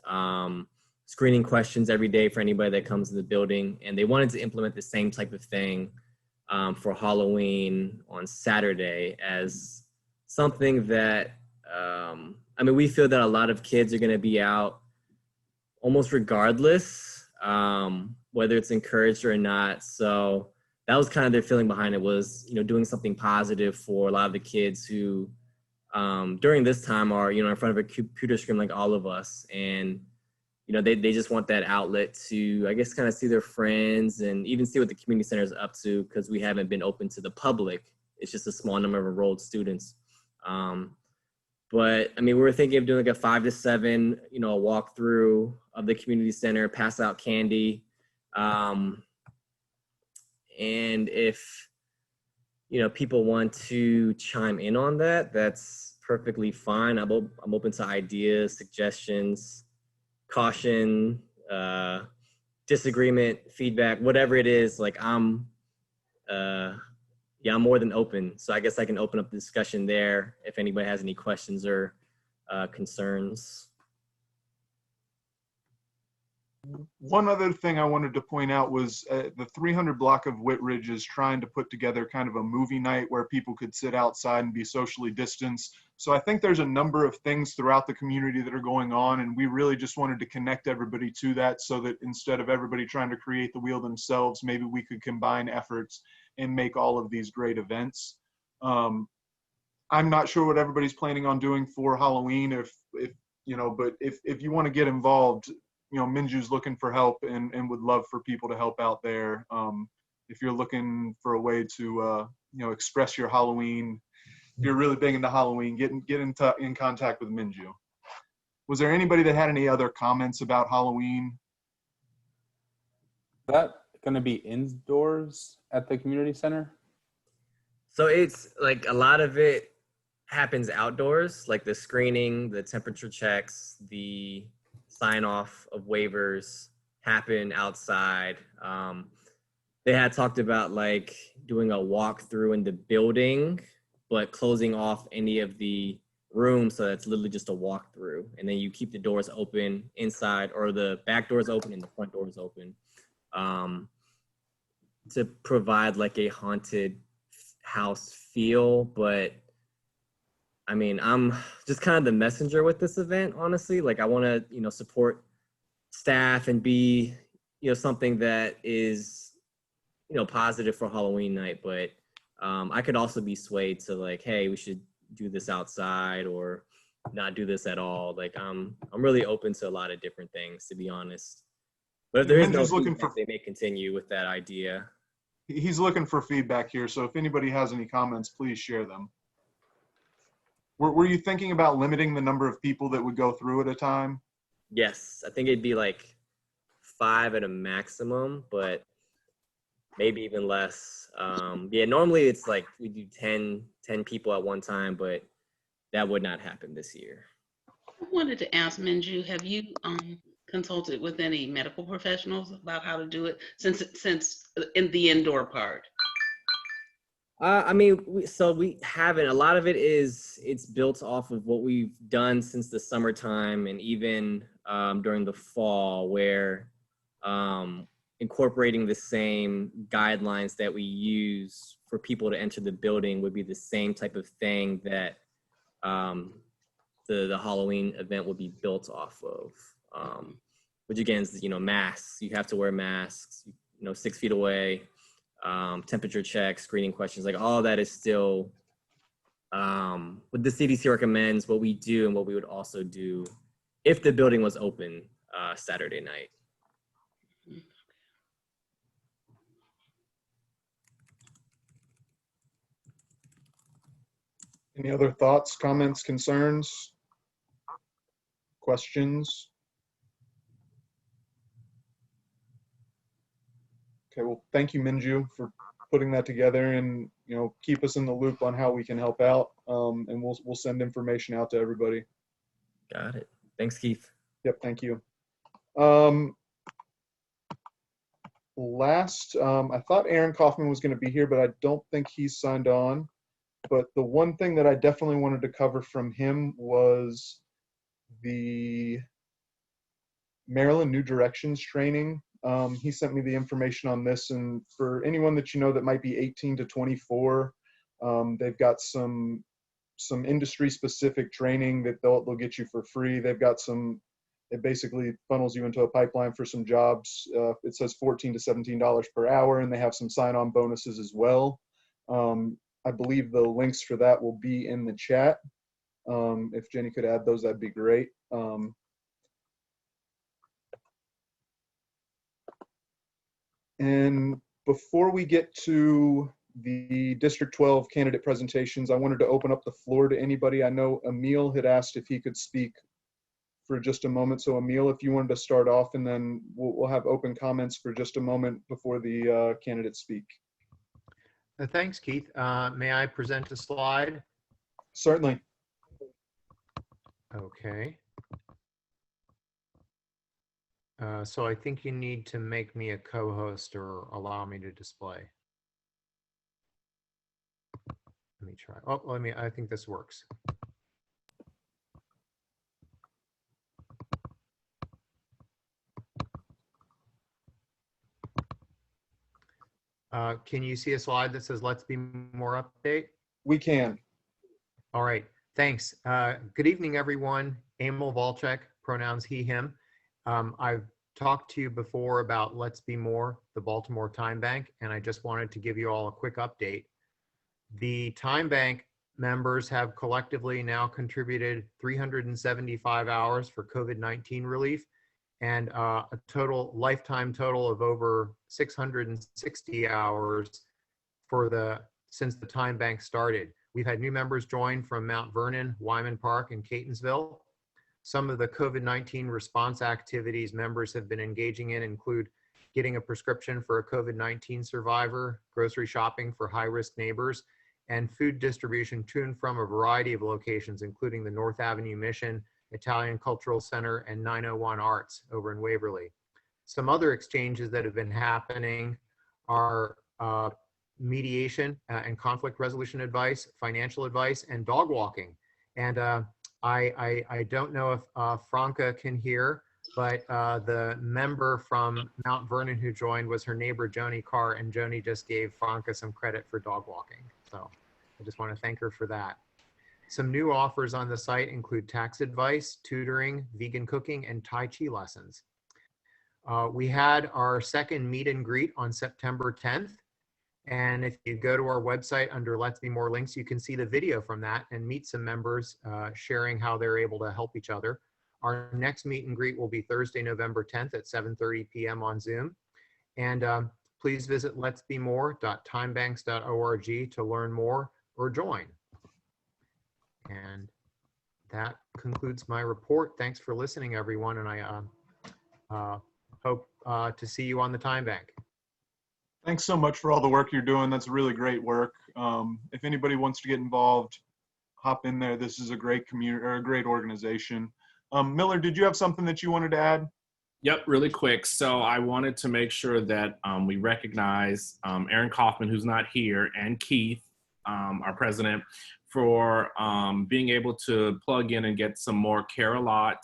screening questions every day for anybody that comes to the building. And they wanted to implement the same type of thing for Halloween on Saturday as something that, we feel that a lot of kids are going to be out almost regardless, whether it's encouraged or not. So that was kind of their feeling behind it, was, doing something positive for a lot of the kids who during this time are, in front of a computer screen like all of us. And, they just want that outlet to, I guess, kind of see their friends and even see what the community center is up to, because we haven't been open to the public. It's just a small number of enrolled students. But we were thinking of doing like a 5 to 7, a walkthrough of the community center, pass out candy. And if, people want to chime in on that, that's perfectly fine. I'm open to ideas, suggestions, caution, disagreement, feedback, whatever it is. Like I'm more than open. So I guess I can open up the discussion there if anybody has any questions or concerns. One other thing I wanted to point out was the 300 block of Whitridge is trying to put together kind of a movie night where people could sit outside and be socially distanced. So I think there's a number of things throughout the community that are going on, and we really just wanted to connect everybody to that, so that instead of everybody trying to create the wheel themselves, maybe we could combine efforts and make all of these great events. I'm not sure what everybody's planning on doing for Halloween, but if you want to get involved, Minju's looking for help and would love for people to help out there. If you're looking for a way to, express your Halloween, if you're really big into Halloween, get in contact with Minju. Was there anybody that had any other comments about Halloween? Is that going to be indoors at the community center? So it's like a lot of it happens outdoors, like the screening, the temperature checks, the sign off of waivers happen outside. They had talked about like doing a walkthrough in the building but closing off any of the rooms so that's literally just a walkthrough. And then you keep the doors open inside, or the back doors open and the front doors open, to provide like a haunted house feel. But I mean, I'm just kind of the messenger with this event, honestly. Like, I want to, you know, support staff and be, you know, something that is, you know, positive for Halloween night. But I could also be swayed to like, hey, we should do this outside or not do this at all. Like, I'm really open to a lot of different things, to be honest. But if there is no feedback, they may continue with that idea. He's looking for feedback here, so if anybody has any comments, please share them. Were you thinking about limiting the number of people that would go through at a time? Yes, I think it'd be like 5 at a maximum, but maybe even less. Yeah, normally it's like we do 10 people at one time, but that would not happen this year. I wanted to ask Minju, have you consulted with any medical professionals about how to do it since in the indoor part? I mean, we haven't. A lot of it's built off of what we've done since the summertime and even during the fall, where incorporating the same guidelines that we use for people to enter the building would be the same type of thing that the Halloween event would be built off of. Which again is, you know, masks. You have to wear masks, you know, 6 feet away. Temperature checks, screening questions, like all that is still what the CDC recommends, what we do and what we would also do if the building was open Saturday night. Any other thoughts, comments, concerns, questions? Okay, well, thank you, Minju, for putting that together, and, you know, keep us in the loop on how we can help out, and we'll send information out to everybody. Got it. Thanks, Keith. Yep, thank you. Last, I thought Aaron Kaufman was going to be here, but I don't think he's signed on. But the one thing that I definitely wanted to cover from him was the Maryland New Directions training. He sent me the information on this, and for anyone that you know that might be 18 to 24, they've got some industry specific training that they'll get you for free. They've got it basically funnels you into a pipeline for some jobs. It says $14 to $17 per hour, and they have some sign-on bonuses as well. I believe the links for that will be in the chat. If Jenny could add those, that'd be great. And before we get to the District 12 candidate presentations, I wanted to open up the floor to anybody. I know Emil had asked if he could speak for just a moment. So Emil, if you wanted to start off, and then we'll have open comments for just a moment before the candidates speak. Thanks, Keith. May I present a slide? Certainly. Okay. So I think you need to make me a co-host or allow me to display. Let me try. Oh, I think this works. Can you see a slide that says "Let's Be More" update? We can. All right, thanks. Good evening, everyone. Emil Volchek, pronouns he, him. I've talked to you before about Let's Be More, the Baltimore Time Bank, and I just wanted to give you all a quick update. The Time Bank members have collectively now contributed 375 hours for COVID-19 relief, and a lifetime total of over 660 hours since the Time Bank started. We've had new members join from Mount Vernon, Wyman Park, and Catonsville. Some of the COVID-19 response activities members have been engaging in include getting a prescription for a COVID-19 survivor, grocery shopping for high-risk neighbors, and food distribution to and from a variety of locations, including the North Avenue Mission, Italian Cultural Center, and 901 Arts over in Waverly. Some other exchanges that have been happening are mediation and conflict resolution advice, financial advice, and dog walking. And I don't know if Franca can hear, but the member from Mount Vernon who joined was her neighbor, Joni Carr, and Joni just gave Franca some credit for dog walking. So I just want to thank her for that. Some new offers on the site include tax advice, tutoring, vegan cooking, and Tai Chi lessons. We had our second meet and greet on September 10th. And if you go to our website under Let's Be More links, you can see the video from that and meet some members sharing how they're able to help each other. Our next meet and greet will be Thursday, November 10th at 7:30 p.m. on Zoom. And please visit letsbemore.timebanks.org to learn more or join. And that concludes my report. Thanks for listening, everyone. And I hope to see you on the Time Bank. Thanks so much for all the work you're doing. That's really great work. If anybody wants to get involved, hop in there. This is a great community or a great organization. Miller, did you have something that you wanted to add? Yep, really quick. So I wanted to make sure that we recognize Aaron Kaufman, who's not here, and Keith, our president, for being able to plug in and get some more Care-a-Lot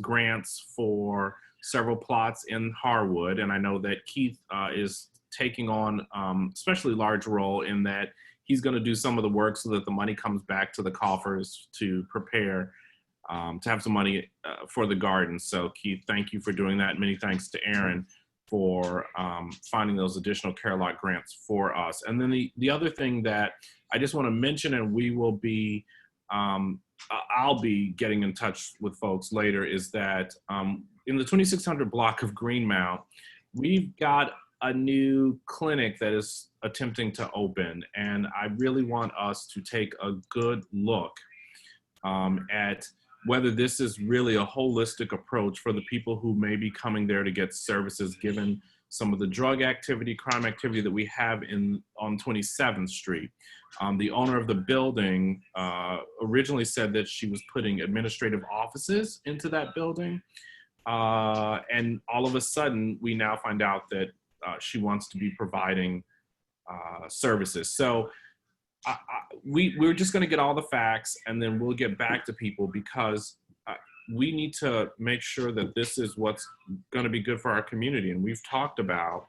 grants for several plots in Harwood. And I know that Keith is taking on especially large role in that he's going to do some of the work so that the money comes back to the coffers to prepare to have some money for the garden. So Keith, thank you for doing that. Many thanks to Aaron for finding those additional Care-a-Lot grants for us. And then the other thing that I just want to mention, and we will be, I'll be getting in touch with folks later, is that in the 2600 block of Greenmount, we've got a new clinic that is attempting to open. And I really want us to take a good look at whether this is really a holistic approach for the people who may be coming there to get services, given some of the drug activity, crime activity that we have on 27th Street. The owner of the building originally said that she was putting administrative offices into that building. And all of a sudden, we now find out that she wants to be providing services. So we're just going to get all the facts, and then we'll get back to people, because we need to make sure that this is what's going to be good for our community. And we've talked about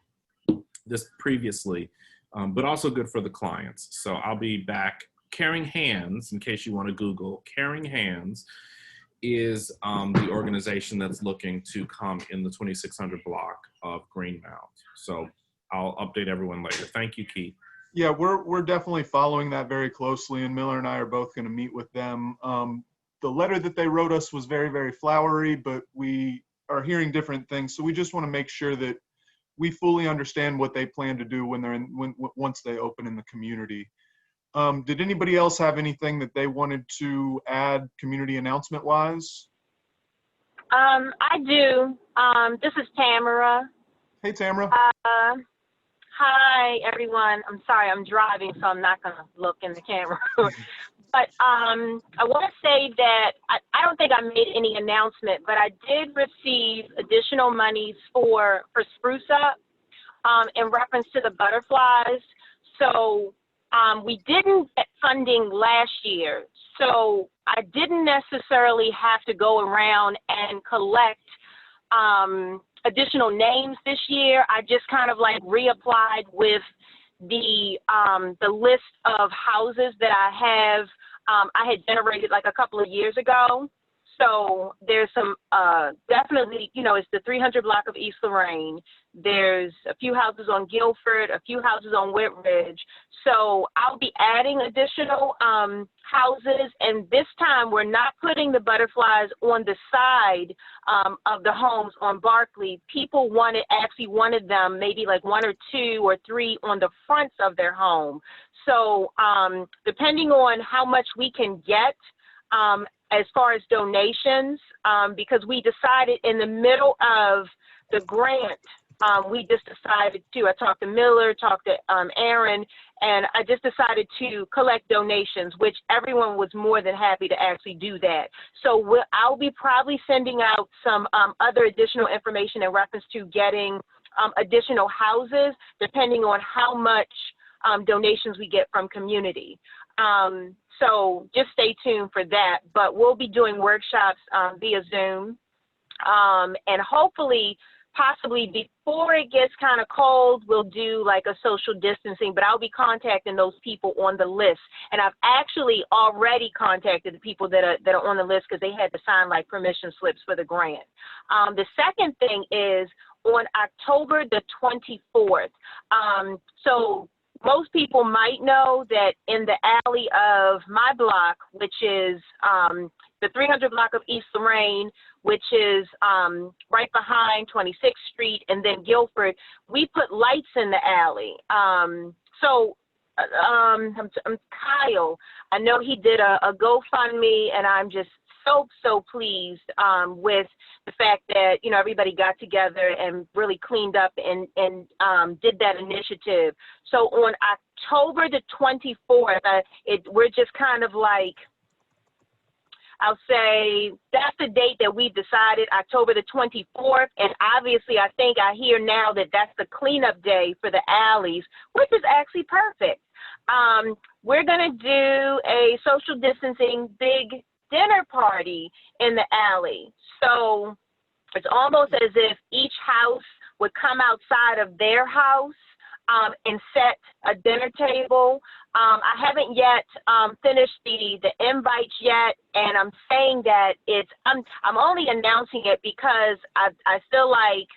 this previously, but also good for the clients. So I'll be back. Caring Hands, in case you want to Google, Caring Hands is the organization that's looking to come in the 2600 block of Greenmount. So I'll update everyone later. Thank you, Keith. Yeah, we're definitely following that very closely, and Miller and I are both going to meet with them. The letter that they wrote us was very, very flowery, but we are hearing different things. So we just want to make sure that we fully understand what they plan to do once they open in the community. Did anybody else have anything that they wanted to add community announcement wise? I do. This is Tamara. Hey, Tamara. Hi, everyone. I'm sorry, I'm driving, so I'm not going to look in the camera. But I want to say that I don't think I made any announcement, but I did receive additional monies for Spruce Up in reference to the butterflies. So we didn't get funding last year, so I didn't necessarily have to go around and collect additional names this year. I just kind of like reapplied with the list of houses that I have. I had generated like a couple of years ago. So there's some, definitely, you know, it's the 300 block of East Lorraine. There's a few houses on Guilford, a few houses on Whitridge. So I'll be adding additional houses. And this time we're not putting the butterflies on the side of the homes on Barclay. People actually wanted them maybe like 1 or 2 or 3 on the fronts of their home. So depending on how much we can get, as far as donations, because we decided in the middle of the grant, we just decided to, I talked to Miller, talked to Aaron, and I just decided to collect donations, which everyone was more than happy to actually do that. So I'll be probably sending out some other additional information in reference to getting additional houses depending on how much donations we get from community. So just stay tuned for that. But we'll be doing workshops via Zoom, and hopefully, possibly before it gets kind of cold, we'll do like a social distancing, but I'll be contacting those people on the list. And I've actually already contacted the people that are on the list because they had to sign like permission slips for the grant. The second thing is on October the 24th. So most people might know that in the alley of my block, which is the 300 block of East Lorraine, which is right behind 26th Street and then Guilford, we put lights in the alley. So Kyle, I know he did a GoFundMe, and I'm just so pleased with the fact that, you know, everybody got together and really cleaned up and did that initiative. So on October the 24th, we're just kind of like, I'll say that's the date that we decided, October the 24th. And obviously, I think I hear now that that's the cleanup day for the alleys, which is actually perfect. We're going to do a social distancing big dinner party in the alley. So it's almost as if each house would come outside of their house and set a dinner table. I haven't yet finished the invites yet, and I'm saying that I'm only announcing it because I feel like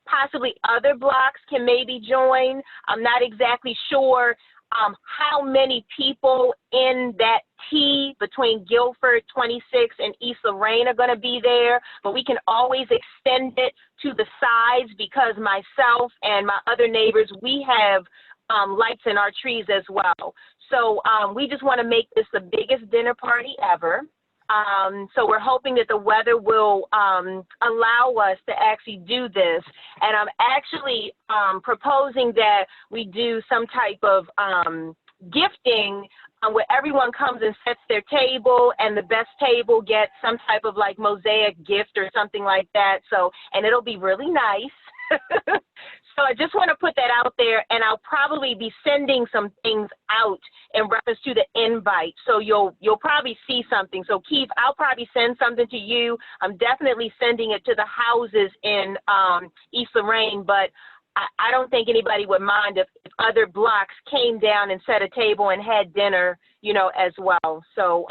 possibly other blocks can maybe join. I'm not exactly sure how many people in that T between Guilford, 26, and East Lorraine are going to be there, but we can always extend it to the sides because myself and my other neighbors, we have lights in our trees as well. So we just want to make this the biggest dinner party ever. So we're hoping that the weather will allow us to actually do this. And I'm actually proposing that we do some type of gifting where everyone comes and sets their table, and the best table gets some type of like mosaic gift or something like that. So, and it'll be really nice. So I just want to put that out there, and I'll probably be sending some things out in reference to the invite. So you'll probably see something. So Keith, I'll probably send something to you. I'm definitely sending it to the houses in East Lorraine, but I don't think anybody would mind if other blocks came down and set a table and had dinner, you know, as well. So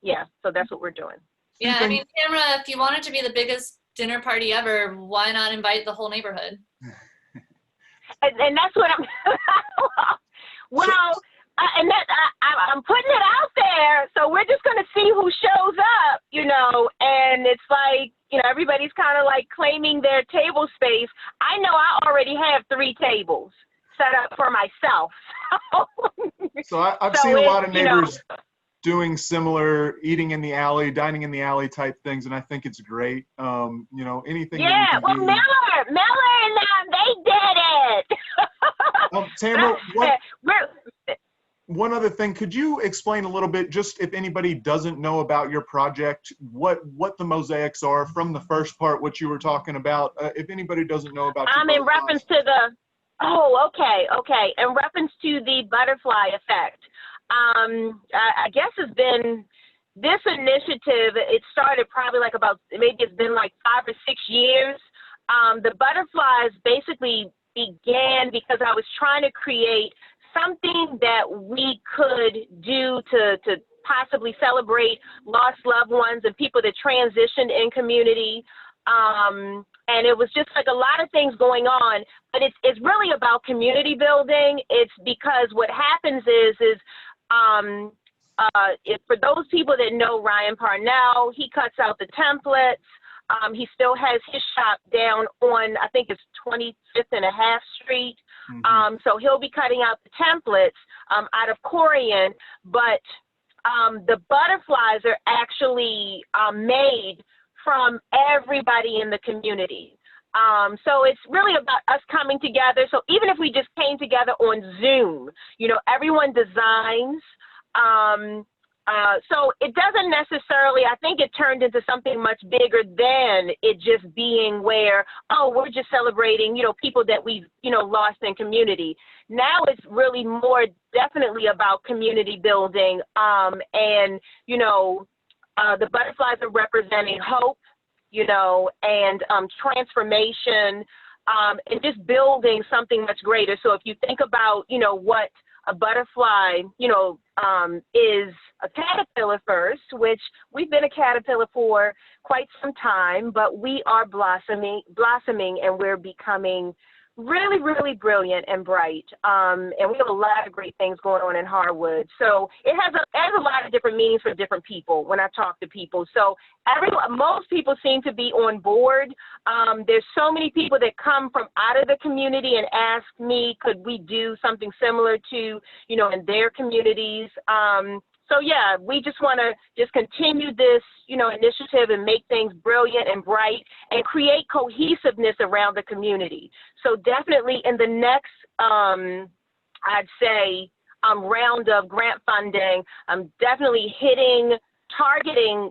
yeah, so that's what we're doing. Yeah, I mean, Tamara, if you want it to be the biggest dinner party ever, why not invite the whole neighborhood? And that's what I'm, well, and that I'm putting it out there, so we're just going to see who shows up, you know, and it's like, you know, everybody's kind of like claiming their table space. I know I already have 3 tables set up for myself. So I've seen a lot of neighbors doing similar eating in the alley, dining in the alley type things, and I think it's great. You know, anything. Yeah, well, do. Miller and them, they did it. Tamara, one other thing, could you explain a little bit, just if anybody doesn't know about your project, what the mosaics are from the first part, what you were talking about, if anybody doesn't know about in reference to the, okay. In reference to the butterfly effect, I guess it's been, this initiative, it started probably like maybe it's been like 5 or 6 years. The butterflies basically began because I was trying to create something that we could do to possibly celebrate lost loved ones and people that transitioned in community. And it was just like a lot of things going on, but it's really about community building. It's because what happens is for those people that know Ryan Parnell, he cuts out the templates. He still has his shop down on, I think it's 25th and a half Street. So he'll be cutting out the templates out of Corian, but the butterflies are actually made from everybody in the community. So it's really about us coming together. So even if we just came together on Zoom, you know, everyone designs. So it doesn't necessarily, I think it turned into something much bigger than it just being where, oh, we're just celebrating, people that we've, lost in community. Now it's really more definitely about community building. And, the butterflies are representing hope, and transformation, and just building something much greater. So if you think about, what a butterfly, is a caterpillar first, which we've been a caterpillar for quite some time, but we are blossoming, and we're becoming really, really brilliant and bright. And we have a lot of great things going on in Harwood. So it has a lot of different meanings for different people when I talk to people. So most people seem to be on board. There's so many people that come from out of the community and ask me, could we do something similar to, in their communities? So yeah, we just want to just continue this, initiative and make things brilliant and bright and create cohesiveness around the community. So definitely in the next, I'd say, round of grant funding, I'm definitely targeting,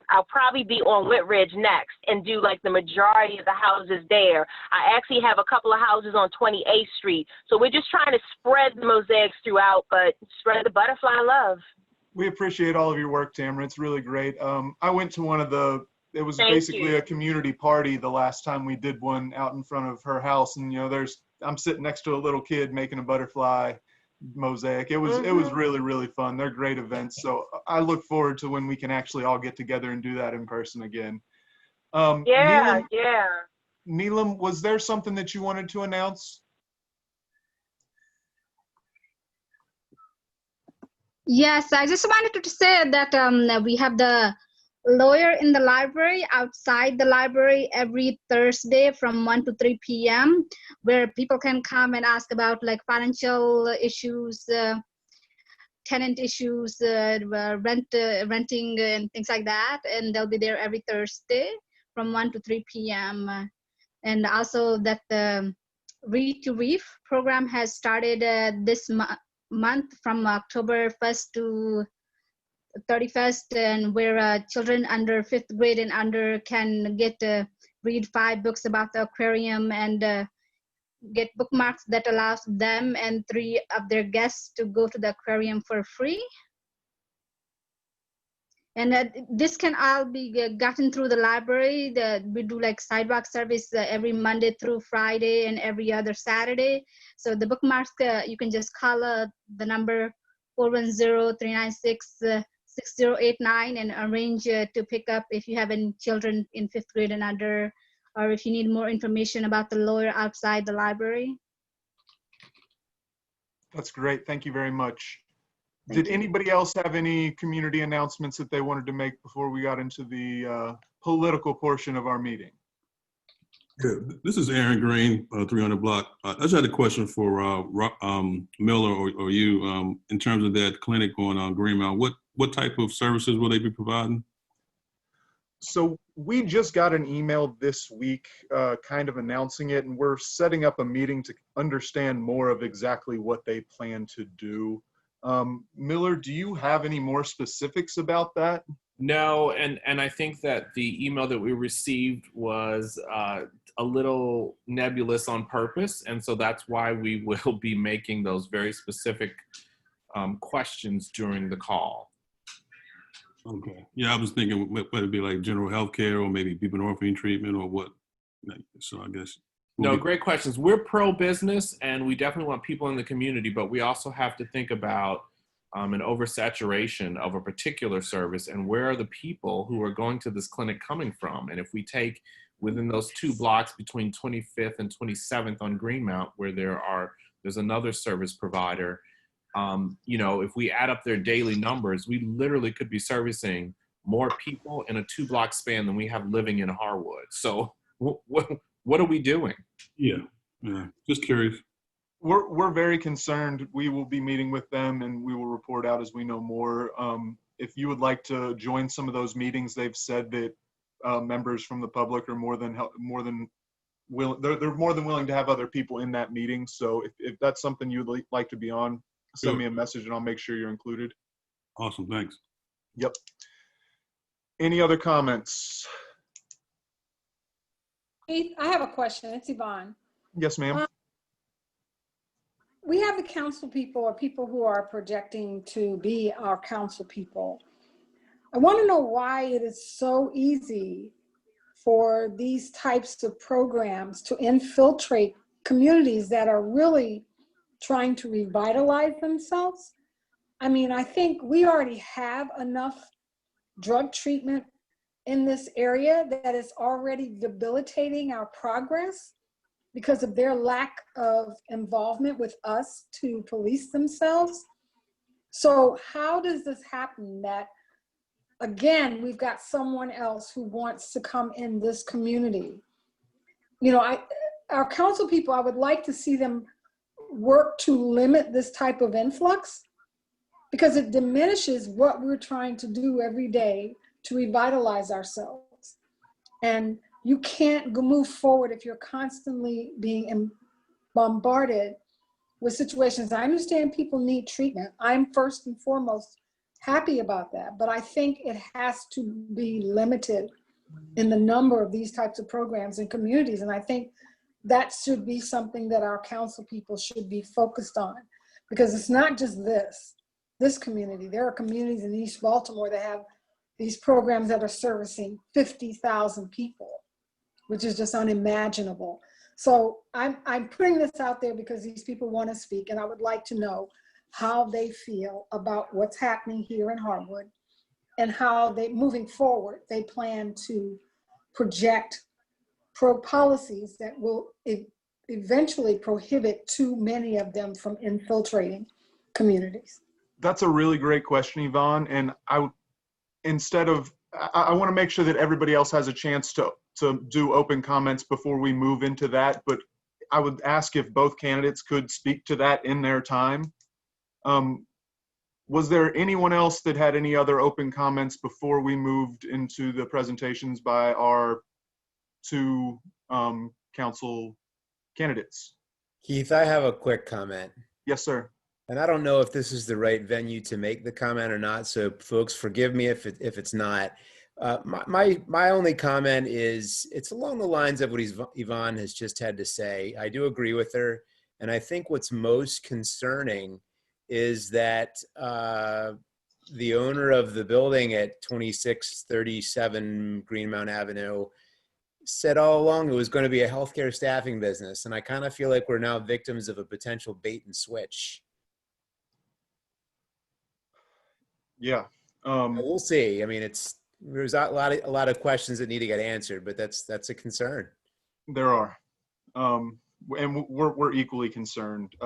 I'll probably be on Whitridge next and do like the majority of the houses there. I actually have a couple of houses on 28th Street. So we're just trying to spread the mosaics throughout, but spread the butterfly love. We appreciate all of your work, Tamara. It's really great. I went to one of it was basically a community party the last time we did one out in front of her house. And, I'm sitting next to a little kid making a butterfly mosaic. It was really, really fun. They're great events. So I look forward to when we can actually all get together and do that in person again. Yeah. Neelam, was there something that you wanted to announce? Yes, I just wanted to say that we have the lawyer in the library outside the library every Thursday from 1 to 3 p.m. where people can come and ask about like financial issues, tenant issues, renting and things like that. And they'll be there every Thursday from 1 to 3 p.m. And also that the Read to Reef program has started this month from October 1st to 31st, and where children under 5th grade and under can read 5 books about the aquarium and get bookmarks that allows them and 3 of their guests to go to the aquarium for free. And this can all be gotten through the library. We do like sidewalk service every Monday through Friday and every other Saturday. So the bookmarks, you can just call the number 410-396-6089 and arrange to pick up if you have any children in 5th grade and under, or if you need more information about the lawyer outside the library. That's great. Thank you very much. Did anybody else have any community announcements that they wanted to make before we got into the political portion of our meeting? Yeah, this is Aaron Green, 300 Block. I just had a question for Miller or you in terms of that clinic on Greenmount. What type of services will they be providing? So we just got an email this week kind of announcing it, and we're setting up a meeting to understand more of exactly what they plan to do. Miller, do you have any more specifics about that? No, and I think that the email that we received was a little nebulous on purpose, and so that's why we will be making those very specific questions during the call. Okay. Yeah, I was thinking whether it be like general health care or maybe buprenorphine treatment or what. So I guess. No, great questions. We're pro-business, and we definitely want people in the community, but we also have to think about an oversaturation of a particular service and where are the people who are going to this clinic coming from. And if we take within those 2 blocks between 25th and 27th on Greenmount, where there's another service provider, if we add up their daily numbers, we literally could be servicing more people in a 2-block span than we have living in Harwood. So what are we doing? Yeah, just curious. We're very concerned. We will be meeting with them and we will report out as we know more. If you would like to join some of those meetings, they've said that members from the public are more than willing to have other people in that meeting. So if that's something you'd like to be on, send me a message and I'll make sure you're included. Awesome, thanks. Yep. Any other comments? Keith, I have a question. It's Yvonne. Yes, ma'am. We have the council people or people who are projecting to be our council people. I want to know why it is so easy for these types of programs to infiltrate communities that are really trying to revitalize themselves. I mean, I think we already have enough drug treatment in this area that is already debilitating our progress because of their lack of involvement with us to police themselves. So how does this happen that, again, we've got someone else who wants to come in this community? You know, our council people, I would like to see them work to limit this type of influx because it diminishes what we're trying to do every day to revitalize ourselves. And you can't move forward if you're constantly being bombarded with situations. I understand people need treatment. I'm first and foremost happy about that, but I think it has to be limited in the number of these types of programs in communities. And I think that should be something that our council people should be focused on, because it's not just this community. There are communities in East Baltimore that have these programs that are servicing 50,000 people, which is just unimaginable. So I'm putting this out there because these people want to speak, and I would like to know how they feel about what's happening here in Harwood and how they, moving forward, they plan to project policies that will eventually prohibit too many of them from infiltrating communities. That's a really great question, Yvonne. And I want to make sure that everybody else has a chance to do open comments before we move into that. But I would ask if both candidates could speak to that in their time. Was there anyone else that had any other open comments before we moved into the presentations by our two council candidates? Keith, I have a quick comment. Yes, sir. And I don't know if this is the right venue to make the comment or not, so folks, forgive me if it's not. My only comment is it's along the lines of what Yvonne has just had to say. I do agree with her, and I think what's most concerning is that the owner of the building at 2637 Greenmount Avenue said all along it was going to be a healthcare staffing business, and I kind of feel like we're now victims of a potential bait and switch. Yeah. We'll see. I mean, there's a lot of questions that need to get answered, but that's a concern. There are, and we're equally concerned.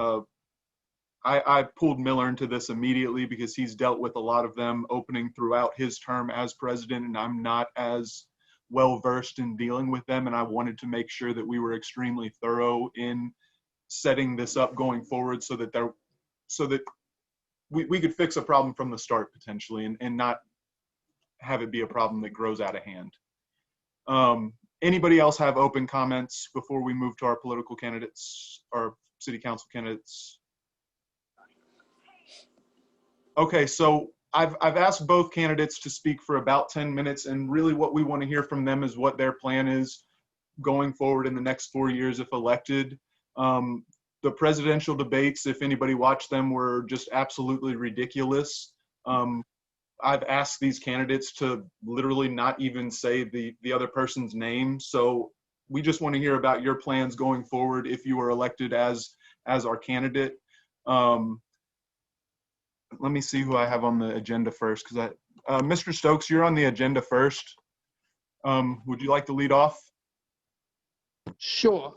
I pulled Miller into this immediately because he's dealt with a lot of them opening throughout his term as president, and I'm not as well versed in dealing with them. And I wanted to make sure that we were extremely thorough in setting this up going forward, so that we could fix a problem from the start potentially, and not have it be a problem that grows out of hand. Anybody else have open comments before we move to our political candidates, our city council candidates? Okay, so I've asked both candidates to speak for about 10 minutes, and really what we want to hear from them is what their plan is going forward in the next 4 years if elected. The presidential debates, if anybody watched them, were just absolutely ridiculous. I've asked these candidates to literally not even say the other person's name. So we just want to hear about your plans going forward if you are elected as our candidate. Let me see who I have on the agenda first, because Mr. Stokes, you're on the agenda first. Would you like to lead off? Sure.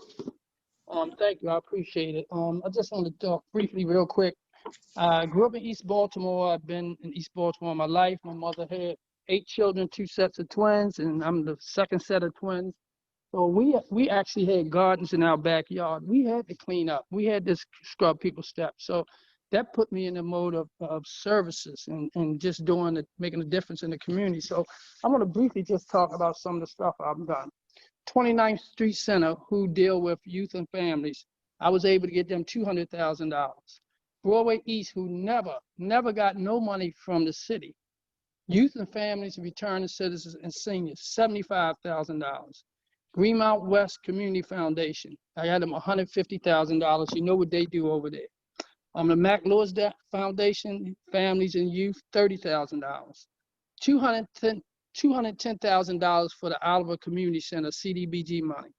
Thank you. I appreciate it. I just want to talk briefly, real quick. I grew up in East Baltimore. I've been in East Baltimore my life. My mother had 8 children, 2 sets of twins, and I'm the second set of twins. So we actually had gardens in our backyard. We had to clean up. We had to scrub people's steps. So that put me in the mode of services and just making a difference in the community. So I want to briefly just talk about some of the stuff I've done. 29th Street Center, who deal with youth and families, I was able to get them $200,000. Broadway East, who never got no money from the city. Youth and Families, Returning Citizens and Seniors, $75,000. Greenmount West Community Foundation, I got them $150,000. You know what they do over there. The Mac Lewis Foundation, Families and Youth, $30,000. $210,000 for the Oliver Community Center, CDBG money.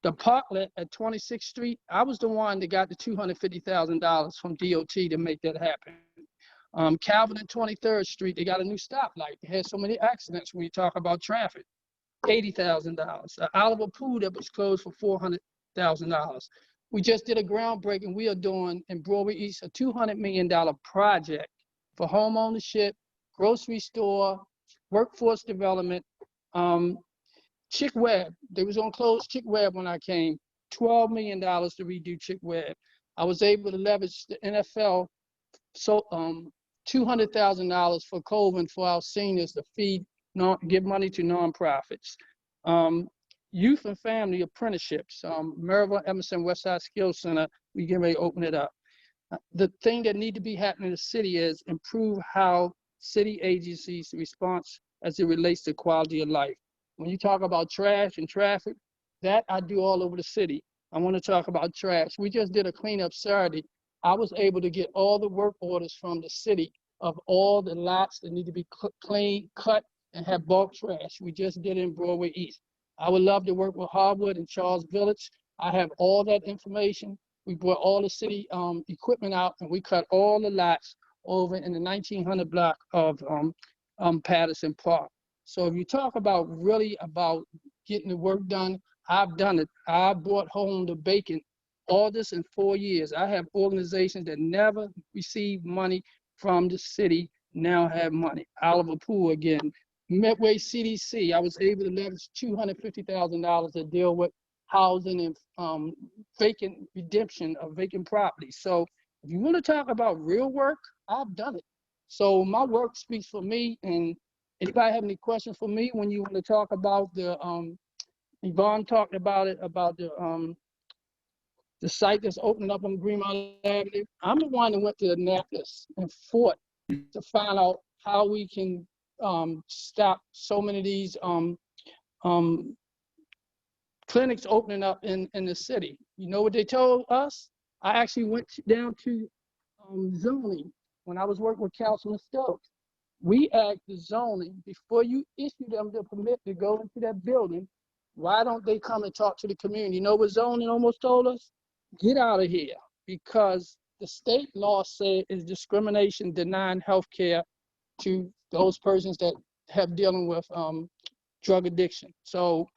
The parklet at 26th Street, I was the one that got the $250,000 from DOT to make that happen. Calvin and 23rd Street, they got a new stoplight. They had so many accidents when you talk about traffic. $80,000. The Oliver Pool that was closed for $400,000. We just did a groundbreaking. We are doing in Broadway East a $200 million project for home ownership, grocery store, workforce development. Chick Webb, they was on close Chick Webb when I came. $12 million to redo Chick Webb. I was able to leverage the NFL, so $200,000 for COVID for our seniors to give money to nonprofits. Youth and family apprenticeships. Maryville Emerson Westside Skills Center, we get ready to open it up. The thing that need to be happening in the city is improve how city agencies respond as it relates to quality of life. When you talk about trash and traffic, that I do all over the city. I want to talk about trash. We just did a cleanup Saturday. I was able to get all the work orders from the city of all the lots that need to be cleaned, cut, and have bulk trash. We just did it in Broadway East. I would love to work with Harwood and Charles Village. I have all that information. We brought all the city equipment out and we cut all the lots over in the 1900 block of Patterson Park. So if you talk about really about getting the work done, I've done it. I brought home the bacon, all this in 4 years. I have organizations that never received money from the city now have money. Oliver Pool again. Medway CDC, I was able to leverage $250,000 to deal with housing and vacant redemption of vacant properties. So if you want to talk about real work, I've done it. So my work speaks for me. And anybody have any questions for me when you want to talk about the, Yvonne talked about it, about the site that's opening up on Greenmount Avenue. I'm the one that went to Annapolis and fought to find out how we can stop so many of these clinics opening up in the city. You know what they told us? I actually went down to zoning when I was working with Councilman Stokes. We asked the zoning, before you issue them the permit to go into that building, why don't they come and talk to the community? You know what zoning almost told us? Get out of here, because the state law said is discrimination denying health care to those persons that have dealing with drug addiction. So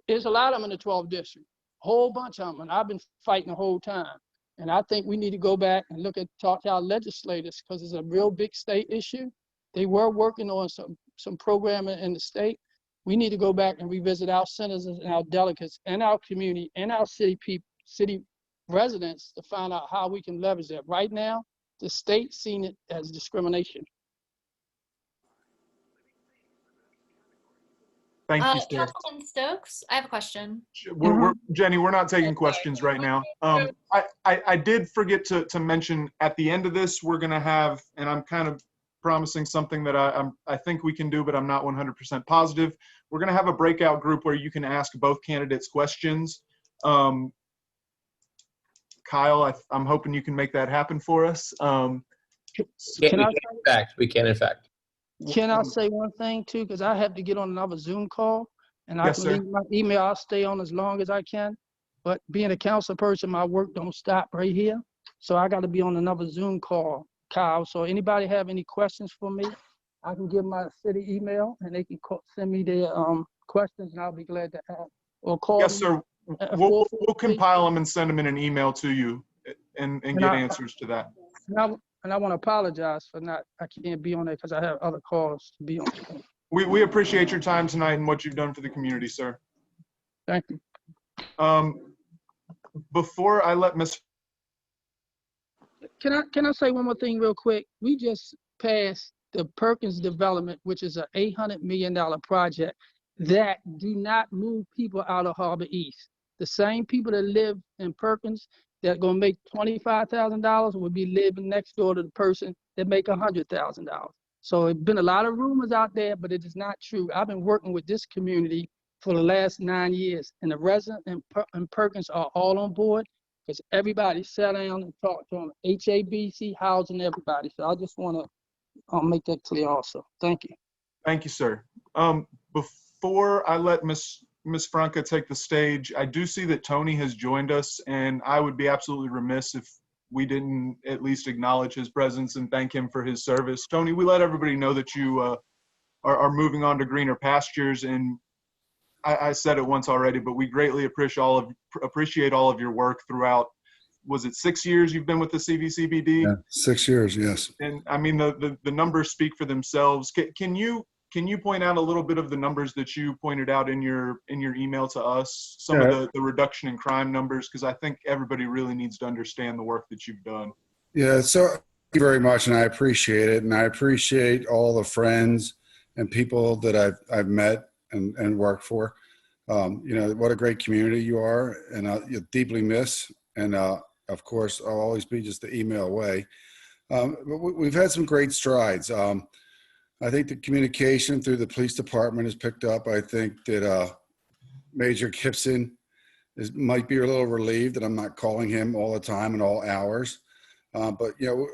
there's a lot of them in the 12th district, a whole bunch of them, and I've been fighting the whole time. And I think we need to go back and talk to our legislators, because it's a real big state issue. They were working on some programming in the state. We need to go back and revisit our senators and our delegates and our community and our city residents to find out how we can leverage that. Right now, the state seen it as discrimination. Thank you, sir. Councilman Stokes, I have a question. Jenny, we're not taking questions right now. I did forget to mention at the end of this, we're going to have, and I'm kind of promising something that I think we can do, but I'm not 100% positive. We're going to have a breakout group where you can ask both candidates questions. Kyle, I'm hoping you can make that happen for us. We can in fact. Can I say one thing too? Because I have to get on another Zoom call, and I can leave my email. I'll stay on as long as I can. But being a council person, my work don't stop right here. So I got to be on another Zoom call, Kyle. So anybody have any questions for me, I can give my city email, and they can send me their questions, and I'll be glad to have. Or call. Yes, sir. We'll compile them and send them in an email to you, and get answers to that. And I want to apologize for I can't be on there because I have other calls to be on. We appreciate your time tonight and what you've done for the community, sir. Thank you. Before I let Ms. Can I say one more thing real quick? We just passed the Perkins development, which is an $800 million project that do not move people out of Harbor East. The same people that live in Perkins, that's gonna make $25,000 will be living next door to the person that make $100,000. So it's been a lot of rumors out there, but it is not true. I've been working with this community for the last 9 years, and the residents and Perkins are all on board because everybody sat down and talked to them. HABC, housing, everybody. So I just want to make that clear also. Thank you. Thank you, sir. Before I let Ms. Franca take the stage, I do see that Tony has joined us, and I would be absolutely remiss if we didn't at least acknowledge his presence and thank him for his service. Tony, we let everybody know that you are moving on to greener pastures, and I said it once already, but we greatly appreciate all of your work throughout. Was it 6 years you've been with the CVCBD? Yeah, 6 years, yes. And I mean, the numbers speak for themselves. Can you point out a little bit of the numbers that you pointed out in your email to us? Some of the reduction in crime numbers, because I think everybody really needs to understand the work that you've done. Yeah, so thank you very much, and I appreciate it. And I appreciate all the friends and people that I've met and worked for. You know, what a great community you are, and you deeply miss. And of course, I'll always be just the email away. But we've had some great strides. I think the communication through the police department has picked up. I think that Major Gibson might be a little relieved that I'm not calling him all the time and all hours. But, you know,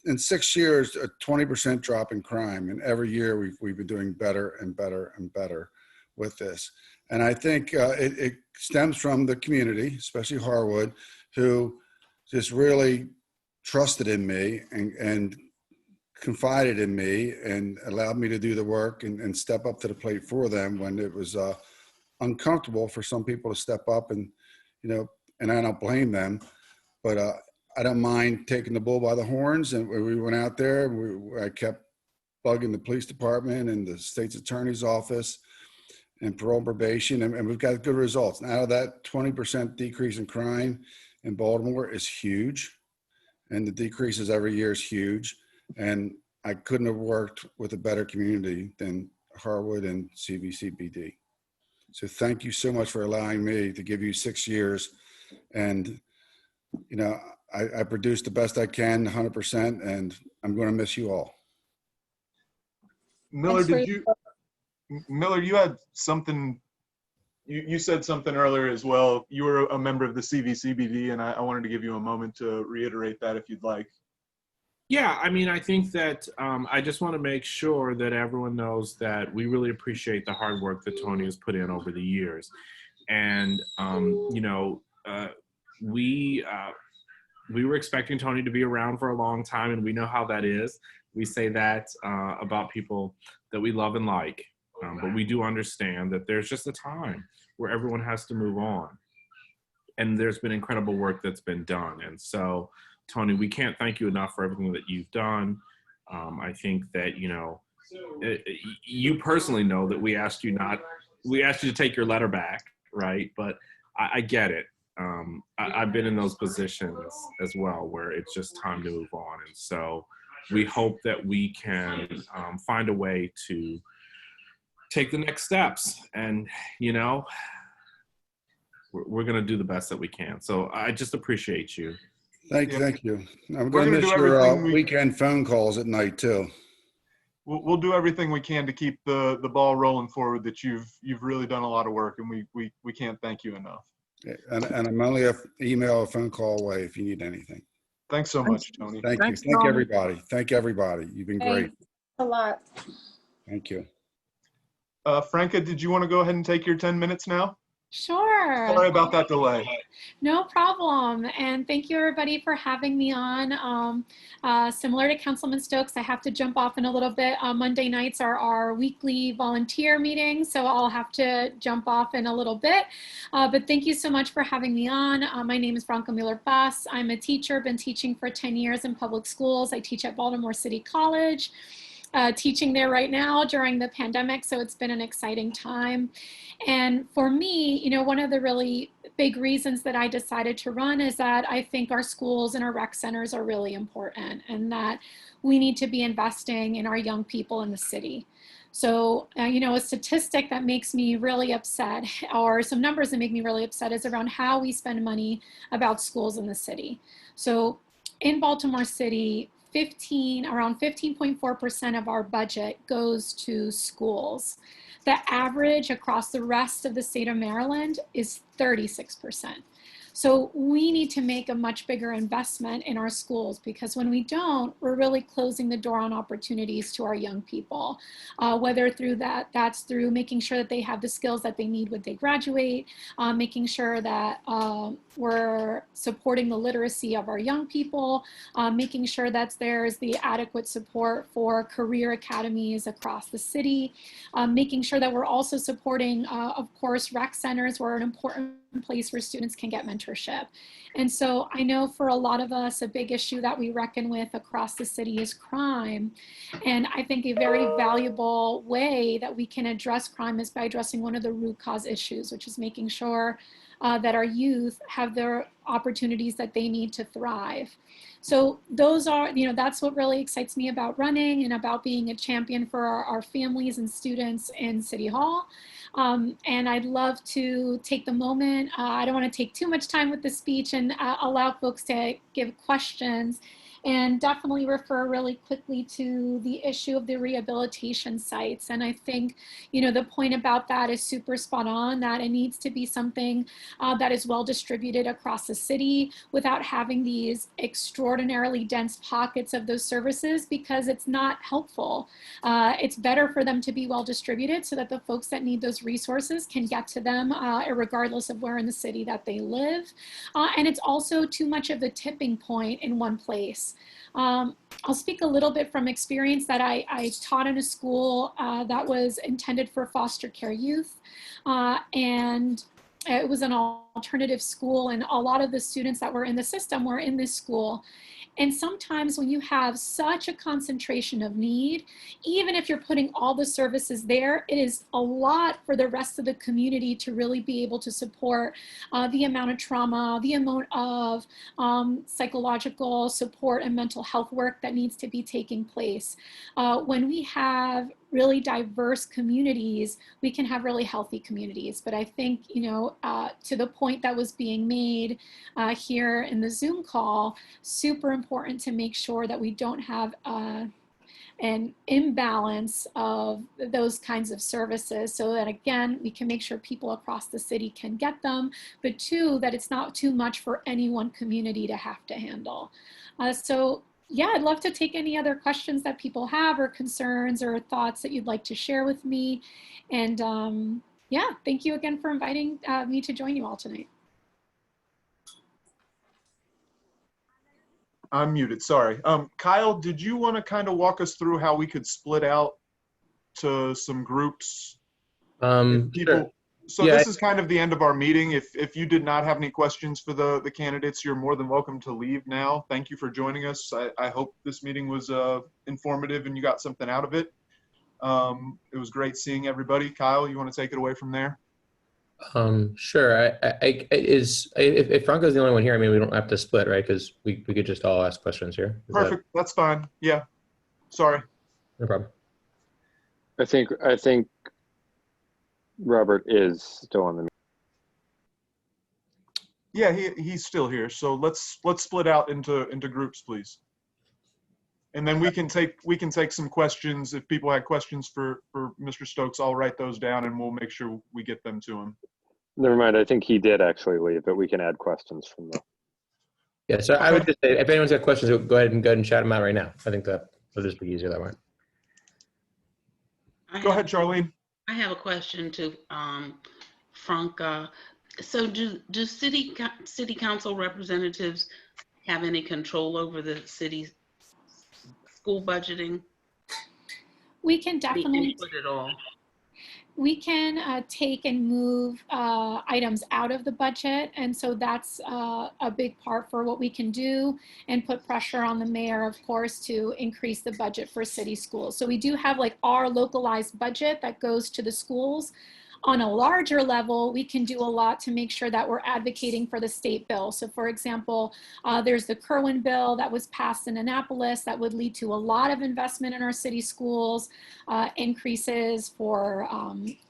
in 6 years, a 20% drop in crime. And every year we've been doing better and better and better with this. And I think it stems from the community, especially Harwood, who just really trusted in me and confided in me and allowed me to do the work and step up to the plate for them when it was uncomfortable for some people to step up, and you know, and I don't blame them, but I don't mind taking the bull by the horns. And we went out there, I kept bugging the police department and the state's attorney's office and parole and probation, and we've got good results. And out of that, 20% decrease in crime in Baltimore is huge, and the decreases every year is huge. And I couldn't have worked with a better community than Harwood and CVCBD. So thank you so much for allowing me to give you 6 years. And, you know, I produced the best I can, 100%, and I'm going to miss you all. Miller, Miller, you had something, you said something earlier as well. You were a member of the CVCBD, and I wanted to give you a moment to reiterate that if you'd like. Yeah, I mean, I think that I just want to make sure that everyone knows that we really appreciate the hard work that Tony has put in over the years. And, you know, we were expecting Tony to be around for a long time, and we know how that is. We say that about people that we love and like, but we do understand that there's just a time where everyone has to move on. And there's been incredible work that's been done. And so, Tony, we can't thank you enough for everything that you've done. I think that, you know, you personally know that we asked you to take your letter back, right? But I get it. I've been in those positions as well where it's just time to move on. And so we hope that we can find a way to take the next steps. And, you know, we're going to do the best that we can. So I just appreciate you. Thank you. I'm going to miss your weekend phone calls at night too. We'll do everything we can to keep the ball rolling forward. That you've really done a lot of work, and we can't thank you enough. And I'm only an email or phone call away if you need anything. Thanks so much, Tony. Thank you. Thank everybody. Thank everybody. You've been great. Thanks a lot. Thank you. Franca, did you want to go ahead and take your 10 minutes now? Sure. Sorry about that delay. No problem. And thank you everybody for having me on. Similar to Councilman Stokes, I have to jump off in a little bit. Monday nights are our weekly volunteer meetings, so I'll have to jump off in a little bit. But thank you so much for having me on. My name is Franca Mueller-Bass. I'm a teacher, been teaching for 10 years in public schools. I teach at Baltimore City College. teaching there right now during the pandemic, so it's been an exciting time. And for me, you know, one of the really big reasons that I decided to run is that I think our schools and our rec centers are really important, and that we need to be investing in our young people in the city. So, you know, a statistic that makes me really upset, or some numbers that make me really upset, is around how we spend money about schools in the city. So in Baltimore City, around 15.4% of our budget goes to schools. The average across the rest of the state of Maryland is 36%. So we need to make a much bigger investment in our schools, because when we don't, we're really closing the door on opportunities to our young people, whether through that's through making sure that they have the skills that they need when they graduate, making sure that we're supporting the literacy of our young people, making sure that there's the adequate support for career academies across the city, making sure that we're also supporting, of course, rec centers were an important place where students can get mentorship. And so I know for a lot of us, a big issue that we reckon with across the city is crime. And I think a very valuable way that we can address crime is by addressing one of the root cause issues, which is making sure that our youth have the opportunities that they need to thrive. So those are, you know, that's what really excites me about running and about being a champion for our families and students in City Hall. And I'd love to take the moment. I don't want to take too much time with the speech, and allow folks to give questions, and definitely refer really quickly to the issue of the rehabilitation sites. And I think, you know, the point about that is super spot on, that it needs to be something that is well distributed across the city without having these extraordinarily dense pockets of those services, because it's not helpful. It's better for them to be well distributed so that the folks that need those resources can get to them regardless of where in the city that they live. And it's also too much of a tipping point in one place. I'll speak a little bit from experience that I taught in a school that was intended for foster care youth, and it was an alternative school, and a lot of the students that were in the system were in this school. And sometimes when you have such a concentration of need, even if you're putting all the services there, it is a lot for the rest of the community to really be able to support the amount of trauma, the amount of psychological support and mental health work that needs to be taking place. When we have really diverse communities, we can have really healthy communities. But I think, you know, to the point that was being made here in the Zoom call, super important to make sure that we don't have an imbalance of those kinds of services, so that, again, we can make sure people across the city can get them, but two, that it's not too much for any one community to have to handle. So yeah, I'd love to take any other questions that people have, or concerns or thoughts that you'd like to share with me. And yeah, thank you again for inviting me to join you all tonight. I'm muted, sorry. Kyle, did you want to kind of walk us through how we could split out to some groups? Sure. So yeah, this is kind of the end of our meeting. If you did not have any questions for the candidates, you're more than welcome to leave now. Thank you for joining us. I hope this meeting was informative and you got something out of it. It was great seeing everybody. Kyle, you want to take it away from there? Sure. If Franco's the only one here, I mean, we don't have to split, right? Because we could just all ask questions here. Perfect. That's fine. Yeah. Sorry. No problem. I think Robert is still on the meeting. Yeah, he's still here. So let's split out into groups, please. And then we can take some questions. If people had questions for Mr. Stokes, I'll write those down and we'll make sure we get them to him. Never mind. I think he did actually leave, but we can add questions from the. Yeah. So I would just say, if anyone's got questions, go ahead and chat them out right now. I think that will just be easier that way. Go ahead, Charlene. I have a question to Franca. So do city council representatives have any control over the city's school budgeting? We can definitely input at all. we can take and move items out of the budget. And so that's a big part for what we can do, and put pressure on the mayor, of course, to increase the budget for city schools. So we do have like our localized budget that goes to the schools. On a larger level, we can do a lot to make sure that we're advocating for the state bill. So for example, there's the Kerwin bill that was passed in Annapolis that would lead to a lot of investment in our city schools, increases for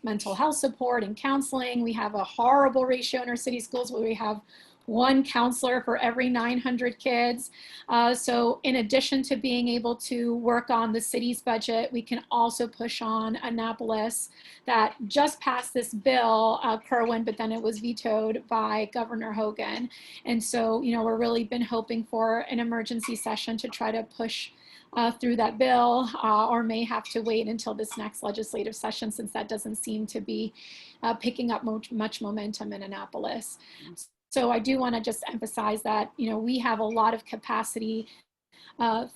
mental health support and counseling. We have a horrible ratio in our city schools where we have one counselor for every 900 kids. So in addition to being able to work on the city's budget, we can also push on Annapolis that just passed this bill, Kerwin, but then it was vetoed by Governor Hogan. And so, you know, we're really been hoping for an emergency session to try to push through that bill, or may have to wait until this next legislative session, since that doesn't seem to be picking up much momentum in Annapolis. So I do want to just emphasize that, you know, we have a lot of capacity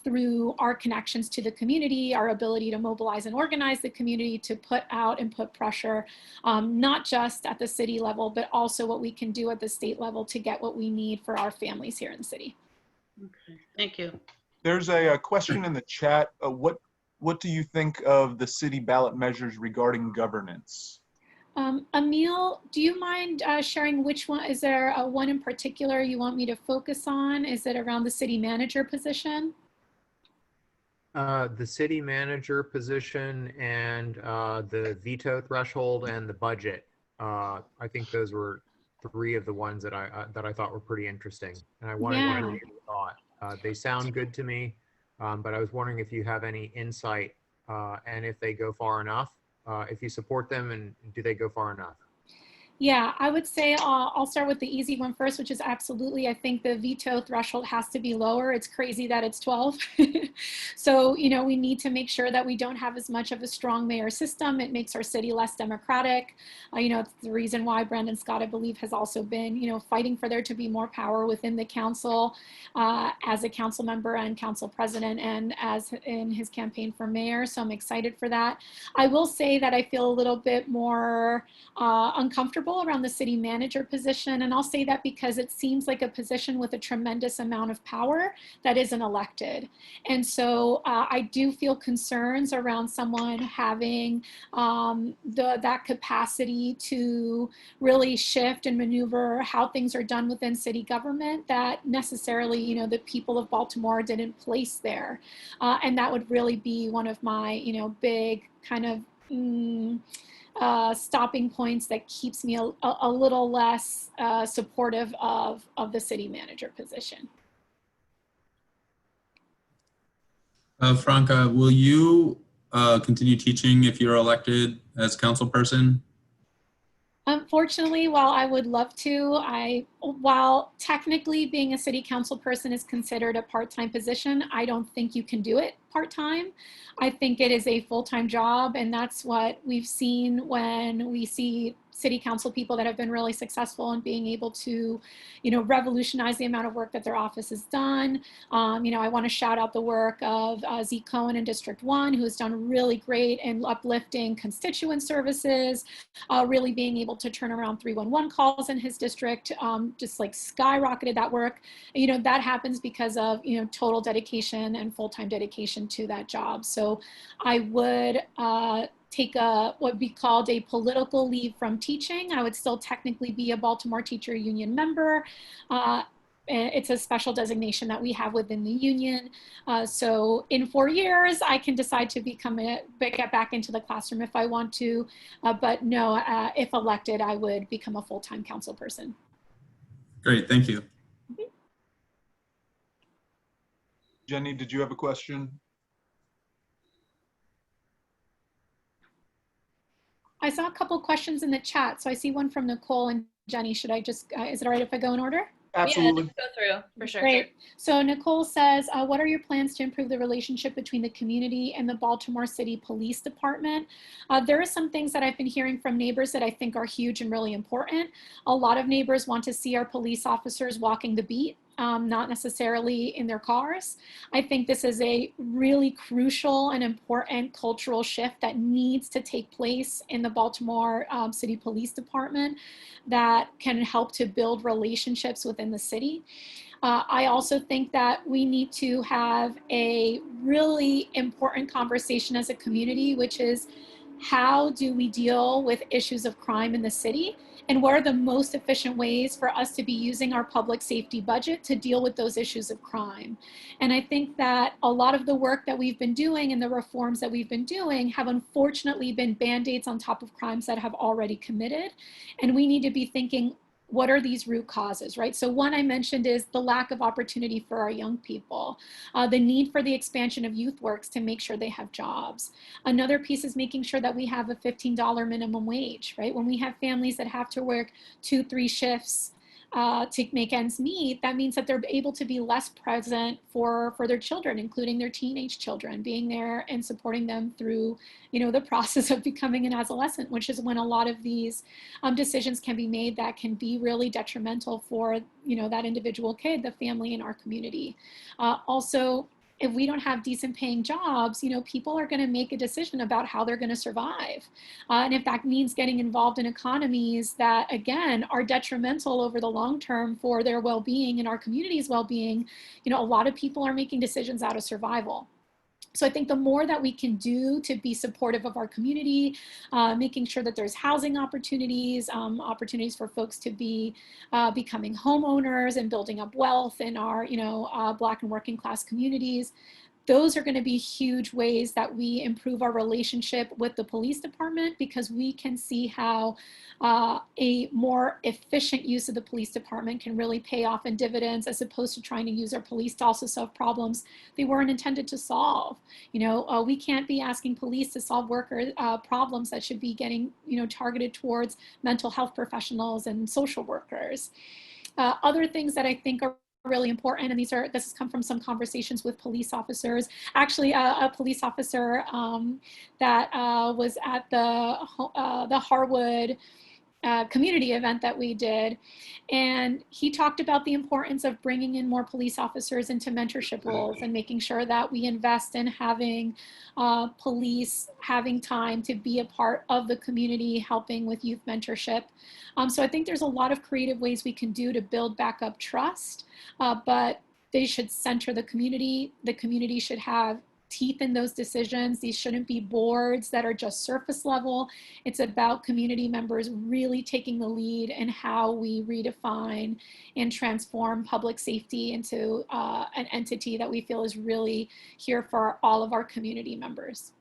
through our connections to the community, our ability to mobilize and organize the community to put out and put pressure, not just at the city level, but also what we can do at the state level to get what we need for our families here in the city. Okay, thank you. There's a question in the chat. What do you think of the city ballot measures regarding governance? Emil, do you mind sharing which one? Is there one in particular you want me to focus on? Is it around the city manager position? The city manager position and the veto threshold and the budget. I think those were three of the ones that I thought were pretty interesting, and I wanted to hear what you thought. They sound good to me, but I was wondering if you have any insight and if they go far enough. If you support them, and do they go far enough? Yeah, I would say I'll start with the easy one first, which is absolutely, I think the veto threshold has to be lower. It's crazy that it's 12. So, you know, we need to make sure that we don't have as much of a strong mayor system. It makes our city less democratic. You know, it's the reason why Brandon Scott, I believe, has also been, you know, fighting for there to be more power within the council as a council member and council president, and as in his campaign for mayor. So I'm excited for that. I will say that I feel a little bit more uncomfortable around the city manager position. And I'll say that because it seems like a position with a tremendous amount of power that isn't elected. And so I do feel concerns around someone having that capacity to really shift and maneuver how things are done within city government that necessarily, you know, the people of Baltimore didn't place there. And that would really be one of my, you know, big kind of stopping points that keeps me a little less supportive of the city manager position. Franca, will you continue teaching if you're elected as council person? Unfortunately, while I would love to, while technically being a city council person is considered a part-time position, I don't think you can do it part-time. I think it is a full-time job, and that's what we've seen when we see city council people that have been really successful in being able to, you know, revolutionize the amount of work that their office has done. You know, I want to shout out the work of Zeke Cohen in District 1, who has done really great in uplifting constituent services, really being able to turn around 311 calls in his district, just like skyrocketed that work. You know, that happens because of, you know, total dedication and full-time dedication to that job. So I would take what would be called a political leave from teaching. I would still technically be a Baltimore Teacher Union member. It's a special designation that we have within the union. So in 4 years, I can decide to get back into the classroom if I want to. But no, if elected, I would become a full-time council person. Great, thank you. Jenny, did you have a question? I saw a couple questions in the chat. So I see one from Nicole and Jenny. Should I just, is it all right if I go in order? Absolutely. Yeah, go through for sure. Great. So Nicole says, what are your plans to improve the relationship between the community and the Baltimore City Police Department? There are some things that I've been hearing from neighbors that I think are huge and really important. A lot of neighbors want to see our police officers walking the beat. not necessarily in their cars. I think this is a really crucial and important cultural shift that needs to take place in the Baltimore City Police Department that can help to build relationships within the city. I also think that we need to have a really important conversation as a community, which is how do we deal with issues of crime in the city? And what are the most efficient ways for us to be using our public safety budget to deal with those issues of crime? And I think that a lot of the work that we've been doing and the reforms that we've been doing have unfortunately been band-aids on top of crimes that have already committed. And we need to be thinking, what are these root causes, right? So one I mentioned is the lack of opportunity for our young people, the need for the expansion of youth works to make sure they have jobs. Another piece is making sure that we have a $15 minimum wage, right? When we have families that have to work 2-3 shifts to make ends meet, that means that they're able to be less present for their children, including their teenage children, being there and supporting them through, the process of becoming an adolescent, which is when a lot of these decisions can be made that can be really detrimental for, that individual kid, the family, and our community. Also, if we don't have decent paying jobs, people are going to make a decision about how they're going to survive. And if that means getting involved in economies that, again, are detrimental over the long term for their well-being and our community's well-being, a lot of people are making decisions out of survival. So I think the more that we can do to be supportive of our community, making sure that there's housing opportunities, opportunities for folks to be becoming homeowners and building up wealth in our, Black and working class communities. Those are going to be huge ways that we improve our relationship with the police department, because we can see how a more efficient use of the police department can really pay off in dividends, as opposed to trying to use our police to also solve problems they weren't intended to solve. We can't be asking police to solve worker problems that should be getting, targeted towards mental health professionals and social workers. Other things that I think are really important, and this has come from some conversations with police officers. Actually, a police officer that was at the Harwood community event that we did, and he talked about the importance of bringing in more police officers into mentorship roles and making sure that we invest in having police having time to be a part of the community, helping with youth mentorship. So I think there's a lot of creative ways we can do to build back up trust, but they should center the community. The community should have teeth in those decisions. These shouldn't be boards that are just surface level. It's about community members really taking the lead in how we redefine and transform public safety into an entity that we feel is really here for all of our community members.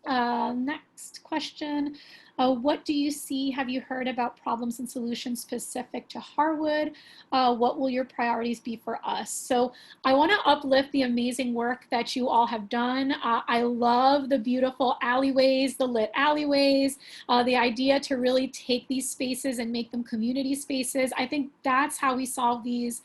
Next question. What do you see? Have you heard about problems and solutions specific to Harwood? What will your priorities be for us? So I want to uplift the amazing work that you all have done. I love the beautiful alleyways, the lit alleyways, the idea to really take these spaces and make them community spaces. I think that's how we solve these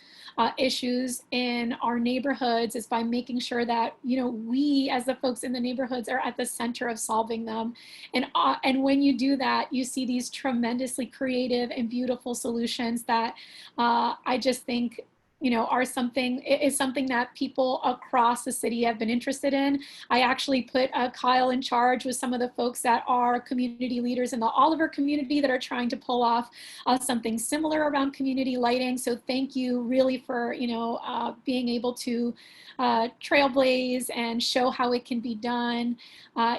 issues in our neighborhoods, is by making sure that, we as the folks in the neighborhoods are at the center of solving them. And when you do that, you see these tremendously creative and beautiful solutions that I just think is something that people across the city have been interested in. I actually put Kyle in charge with some of the folks that are community leaders in the Oliver community that are trying to pull off something similar around community lighting. So thank you really for, being able to trailblaze and show how it can be done,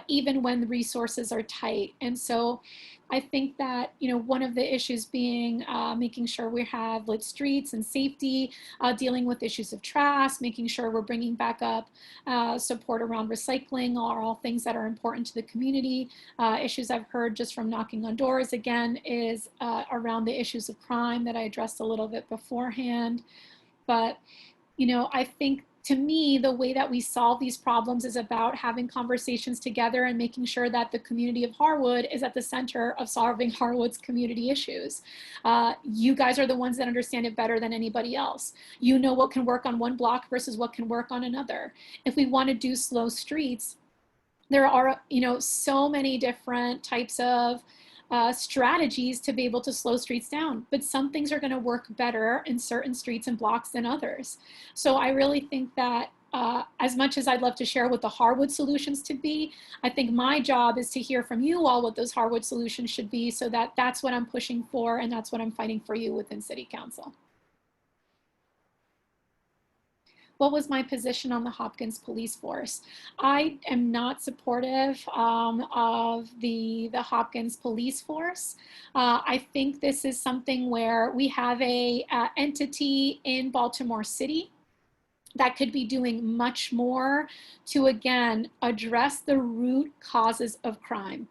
even when the resources are tight. And so I think that, one of the issues being making sure we have lit streets and safety, dealing with issues of trash, making sure we're bringing back up support around recycling are all things that are important to the community. Issues I've heard just from knocking on doors, again, is around the issues of crime that I addressed a little bit beforehand. But, I think, to me, the way that we solve these problems is about having conversations together and making sure that the community of Harwood is at the center of solving Harwood's community issues. You guys are the ones that understand it better than anybody else. You know what can work on one block versus what can work on another. If we want to do slow streets, there are, so many different types of strategies to be able to slow streets down, but some things are going to work better in certain streets and blocks than others. So I really think that as much as I'd love to share what the Harwood solutions to be, I think my job is to hear from you all what those Harwood solutions should be, so that that's what I'm pushing for, and that's what I'm fighting for you within City Council. What was my position on the Hopkins police force? I am not supportive of the Hopkins police force. I think this is something where we have a entity in Baltimore City that could be doing much more to, again, address the root causes of crime.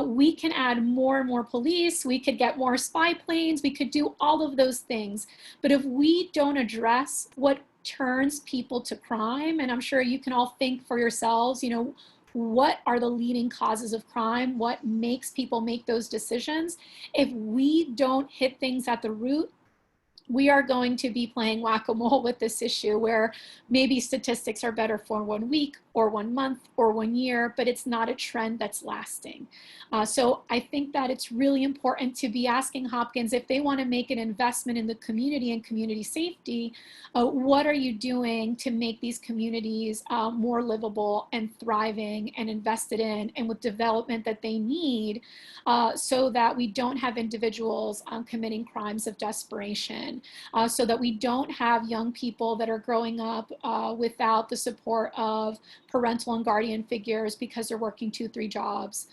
We can add more and more police, we could get more spy planes, we could do all of those things. But if we don't address what turns people to crime, and I'm sure you can all think for yourselves, you know, what are the leading causes of crime? What makes people make those decisions? If we don't hit things at the root, we are going to be playing whack-a-mole with this issue, where maybe statistics are better for 1 week or 1 month or 1 year, but it's not a trend that's lasting. So I think that it's really important to be asking Hopkins, if they want to make an investment in the community and community safety, what are you doing to make these communities more livable and thriving and invested in, and with development that they need, so that we don't have individuals committing crimes of desperation, so that we don't have young people that are growing up without the support of parental and guardian figures because they're working 2-3 jobs,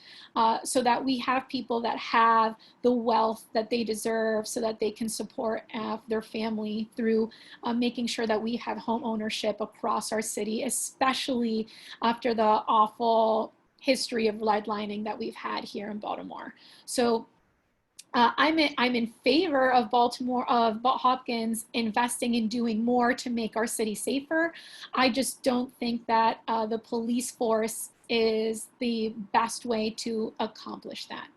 so that we have people that have the wealth that they deserve, so that they can support their family through making sure that we have home ownership across our city, especially after the awful history of redlining that we've had here in Baltimore. So I'm in favor of Hopkins investing in doing more to make our city safer. I just don't think that the police force is the best way to accomplish that.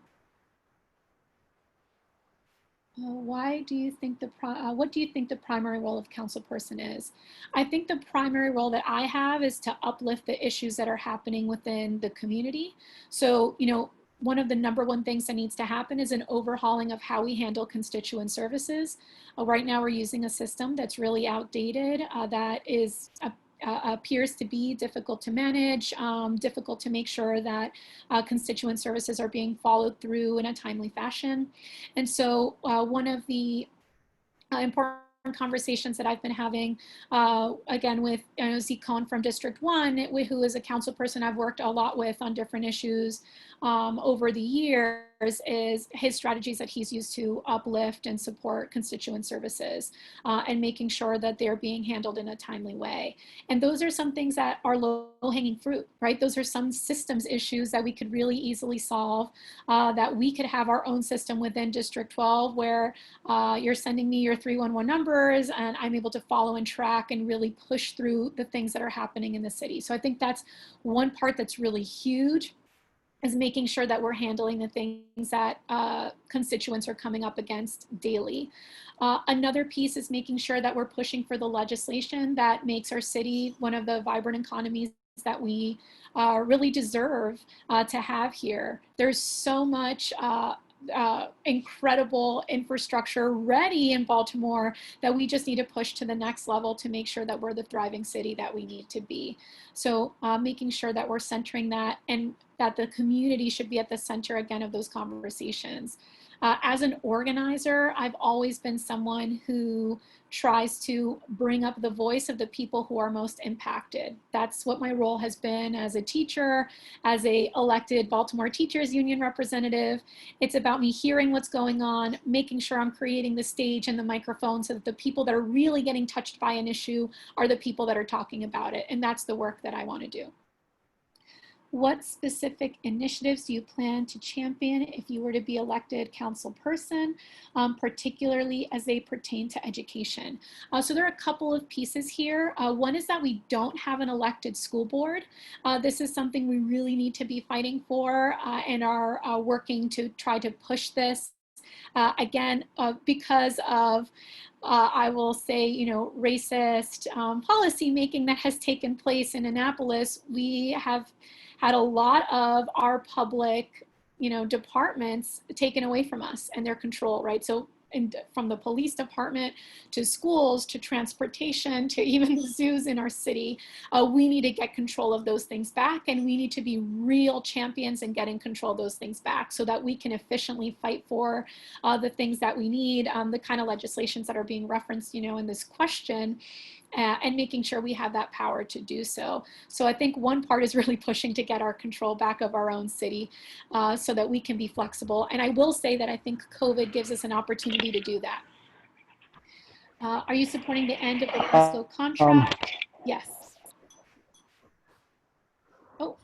What do you think the primary role of councilperson is? I think the primary role that I have is to uplift the issues that are happening within the community. So, you know, one of the #1 things that needs to happen is an overhauling of how we handle constituent services. Right now we're using a system that's really outdated, that is appears to be difficult to manage, difficult to make sure that constituent services are being followed through in a timely fashion. And so one of the important conversations that I've been having, again, with Z Cohn from District 1, who is a council person I've worked a lot with on different issues over the years, is his strategies that he's used to uplift and support constituent services, and making sure that they're being handled in a timely way. And those are some things that are low-hanging fruit, right? Those are some systems issues that we could really easily solve, that we could have our own system within District 12, where you're sending me your 311 numbers and I'm able to follow and track and really push through the things that are happening in the city. So I think that's one part that's really huge, is making sure that we're handling the things that constituents are coming up against daily. Another piece is making sure that we're pushing for the legislation that makes our city one of the vibrant economies that we really deserve to have here. There's so much incredible infrastructure ready in Baltimore that we just need to push to the next level to make sure that we're the thriving city that we need to be. So making sure that we're centering that, and that the community should be at the center again of those conversations. As an organizer, I've always been someone who tries to bring up the voice of the people who are most impacted. That's what my role has been as a teacher, as a elected Baltimore Teachers Union representative. It's about me hearing what's going on, making sure I'm creating the stage and the microphone so that the people that are really getting touched by an issue are the people that are talking about it. And that's the work that I want to do. What specific initiatives do you plan to champion if you were to be elected council person, particularly as they pertain to education? So there are a couple of pieces here. One is that we don't have an elected school board. This is something we really need to be fighting for, and are working to try to push this. Again, because of I will say, you know, racist policy making that has taken place in Annapolis, we have had a lot of our public departments taken away from us and their control, right? So from the police department to schools to transportation to even the zoos in our city, we need to get control of those things back, and we need to be real champions in getting control of those things back so that we can efficiently fight for the things that we need, the kind of legislations that are being referenced, in this question. And making sure we have that power to do so. So I think one part is really pushing to get our control back of our own city so that we can be flexible. And I will say that I think COVID gives us an opportunity to do that. Are you supporting the end of the PESCO contract? Yes. Oh,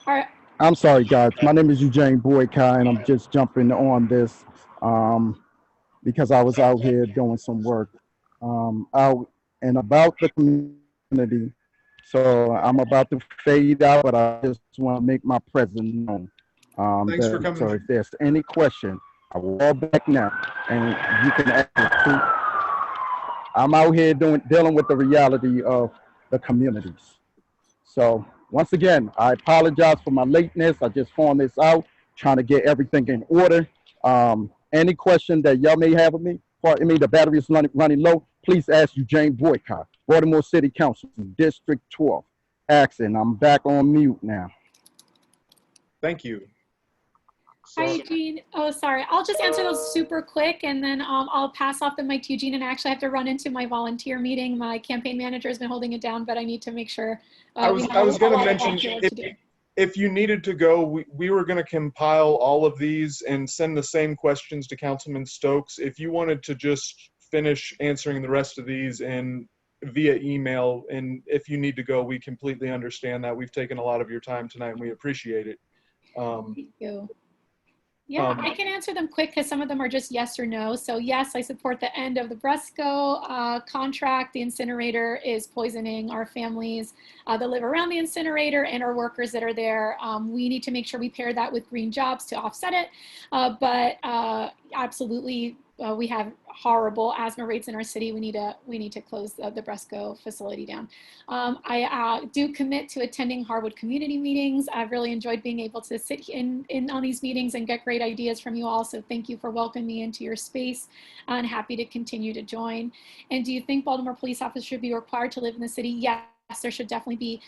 all right. I'm sorry, guys. My name is Eugene Boykai, and I'm just jumping on this because I was out here doing some work out and about the community. So I'm about to fade out, but I just want to make my presence known. Thanks for coming. So if there's any question, I will call back now, and you can ask it too. I'm out here dealing with the reality of the communities. So once again, I apologize for my lateness. I just found this out, trying to get everything in order. Any question that y'all may have of me, the battery is running low, please ask Eugene Boycott, Baltimore City Council, District 12. Accent, I'm back on mute now. Thank you. Hi, Eugene. Oh, sorry. I'll just answer those super quick, and then I'll pass off the mic to Eugene. And I actually have to run into my volunteer meeting. My campaign manager has been holding it down, but I need to make sure. I was going to mention, if you needed to go, we were going to compile all of these and send the same questions to Councilman Stokes. If you wanted to just finish answering the rest of these and via email, and if you need to go, we completely understand that. We've taken a lot of your time tonight, and we appreciate it. Thank you. Yeah, I can answer them quick because some of them are just yes or no. So yes, I support the end of the Bresco contract. The incinerator is poisoning our families that live around the incinerator and our workers that are there. We need to make sure we pair that with green jobs to offset it. But absolutely, we have horrible asthma rates in our city. We need to close the Bresco facility down. I do commit to attending Harwood community meetings. I've really enjoyed being able to sit in on these meetings and get great ideas from you all. So thank you for welcoming me into your space, and happy to continue to join. And do you think Baltimore police officers should be required to live in the city? Yes. There should definitely be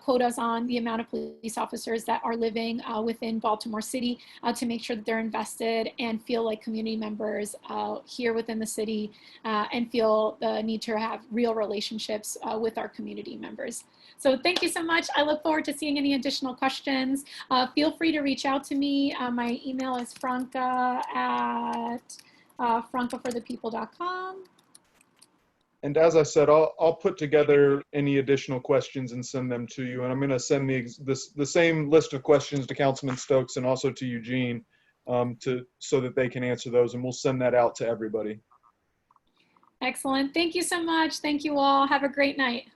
quotas on the amount of police officers that are living within Baltimore City to make sure that they're invested and feel like community members here within the city and feel the need to have real relationships with our community members. So thank you so much. I look forward to seeing any additional questions. Feel free to reach out to me. My email is franca@francaforthepeople.com. And as I said, I'll put together any additional questions and send them to you. And I'm going to send the same list of questions to Councilman Stokes and also to Eugene so that they can answer those. And we'll send that out to everybody. Excellent. Thank you so much. Thank you all. Have a great night.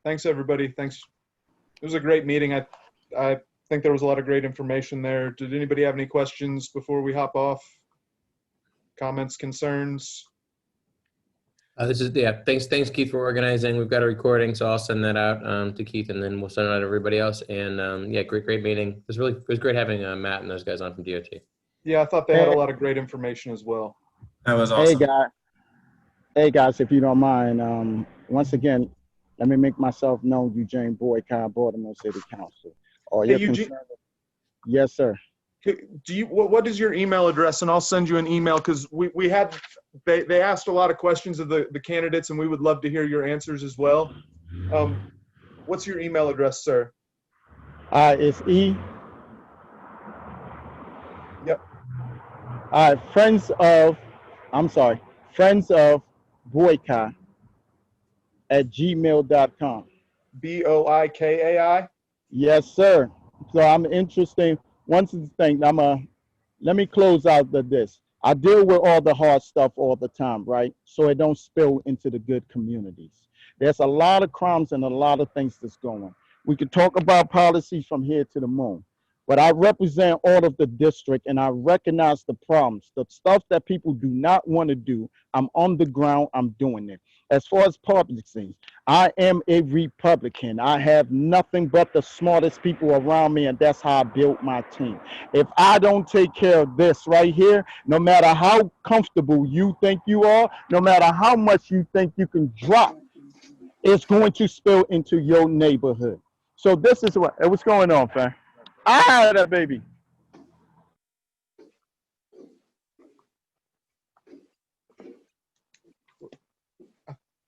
Thanks, everybody. Thanks. It was a great meeting. I think there was a lot of great information there. Did anybody have any questions before we hop off? Comments, concerns? Thanks Keith for organizing. We've got a recording, so I'll send that out to Keith, and then we'll send it out to everybody else. And yeah, great meeting. It was great having Matt and those guys on from DOT. Yeah, I thought they had a lot of great information as well. That was awesome. Hey guys, if you don't mind, once again, let me make myself known. Eugene Boycott, Baltimore City Council. Hey, Eugene. Yes, sir. What is your email address? And I'll send you an email, because they asked a lot of questions of the candidates, and we would love to hear your answers as well. What's your email address, sir? It's E. Yep. Friends of Boycott @gmail.com. BOIKAI? Yes, sir. So I'm interested. One thing, let me close out this. I deal with all the hard stuff all the time, right? So it don't spill into the good communities. There's a lot of crimes and a lot of things that's going. We could talk about policies from here to the moon, but I represent all of the district, and I recognize the problems, the stuff that people do not want to do. I'm on the ground, I'm doing it. as far as policies, I am a Republican. I have nothing but the smartest people around me, and that's how I built my team. If I don't take care of this right here, no matter how comfortable you think you are, no matter how much you think you can drop, it's going to spill into your neighborhood. So this is what's going on, fam. Ah, that baby.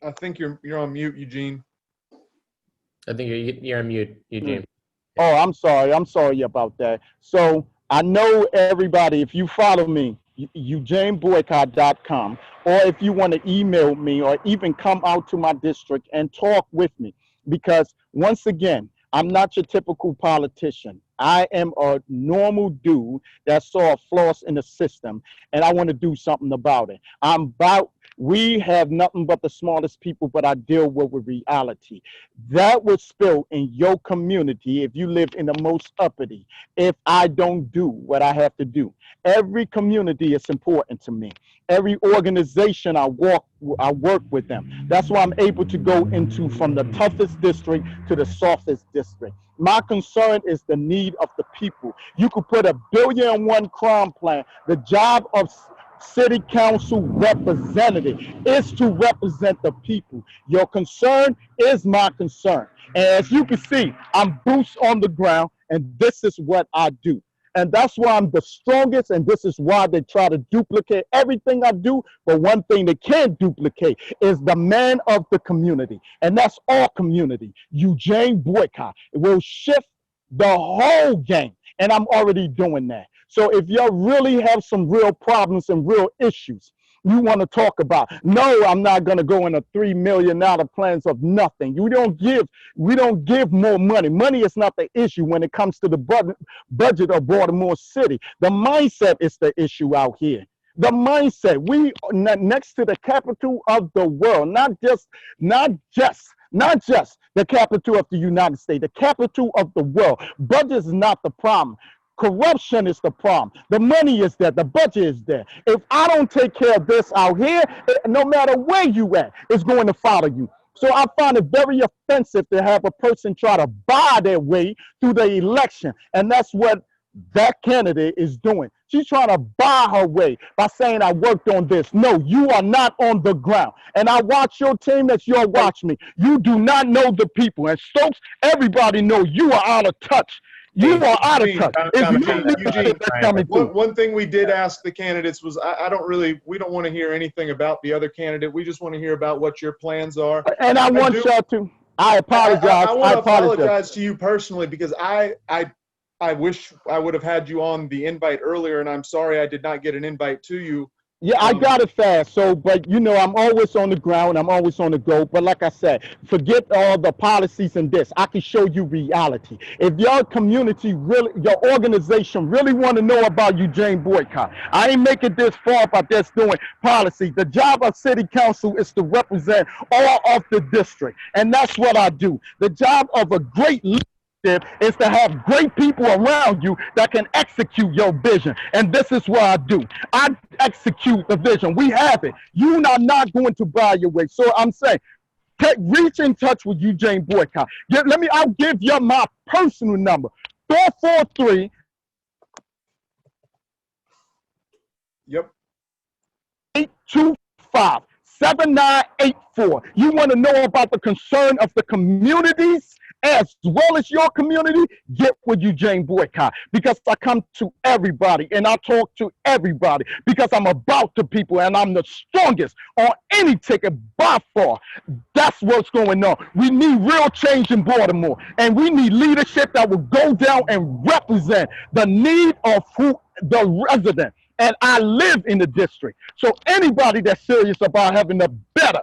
I think you're on mute, Eugene. I think you're on mute, Eugene. Oh, I'm sorry. I'm sorry about that. So I know everybody, if you follow me, eugeneboycott.com, or if you want to email me or even come out to my district and talk with me, because once again, I'm not your typical politician. I am a normal dude that saw a flaws in the system, and I want to do something about it. We have nothing but the smartest people, but I deal with reality. That would spill in your community if you live in the most uppity, if I don't do what I have to do. Every community is important to me. Every organization I work with them. That's why I'm able to go into from the toughest district to the softest district. My concern is the need of the people. You could put $1 billion crime plan. The job of city council representative is to represent the people. Your concern is my concern. And as you can see, I'm boots on the ground, and this is what I do. And that's why I'm the strongest, and this is why they try to duplicate everything I do. But one thing they can't duplicate is the man of the community. And that's our community, Eugene Boycott. It will shift the whole game, and I'm already doing that. So if y'all really have some real problems and real issues you want to talk about, no, I'm not going to go into $3 million plans of nothing. We don't give more money. Money is not the issue when it comes to the budget of Baltimore City. The mindset is the issue out here. The mindset. We are next to the capital of the world, not just the capital of the United States, the capital of the world. Budget is not the problem. Corruption is the problem. The money is there. The budget is there. If I don't take care of this out here, no matter where you at, it's going to follow you. So I find it very offensive to have a person try to buy their way through the election. And that's what that candidate is doing. She's trying to buy her way by saying I worked on this. No, you are not on the ground. And I watch your team as you'll watch me. You do not know the people. And Stokes, everybody know you are out of touch. You are out of touch. One thing we did ask the candidates was, we don't want to hear anything about the other candidate. We just want to hear about what your plans are. And I want y'all to, I apologize. I want to apologize to you personally because I wish I would have had you on the invite earlier, and I'm sorry I did not get an invite to you. Yeah, I got it fast. So, but you know, I'm always on the ground. I'm always on the go. But like I said, forget all the policies and this. I can show you reality. If your community really, your organization really want to know about Eugene Boycott, I ain't making this far by just doing policy. The job of city council is to represent all of the district. And that's what I do. The job of a great leader is to have great people around you that can execute your vision. And this is what I do. I execute the vision. We have it. You are not going to buy your way. So I'm saying, reach in touch with Eugene Boycott. I'll give you my personal number. 443. Yep. 825 7984. You want to know about the concern of the communities as well as your community? Get with Eugene Boycott, because I come to everybody and I talk to everybody because I'm about the people and I'm the strongest on any ticket by far. That's what's going on. We need real change in Baltimore, and we need leadership that will go down and represent the need of the resident. And I live in the district. So anybody that's serious about having a better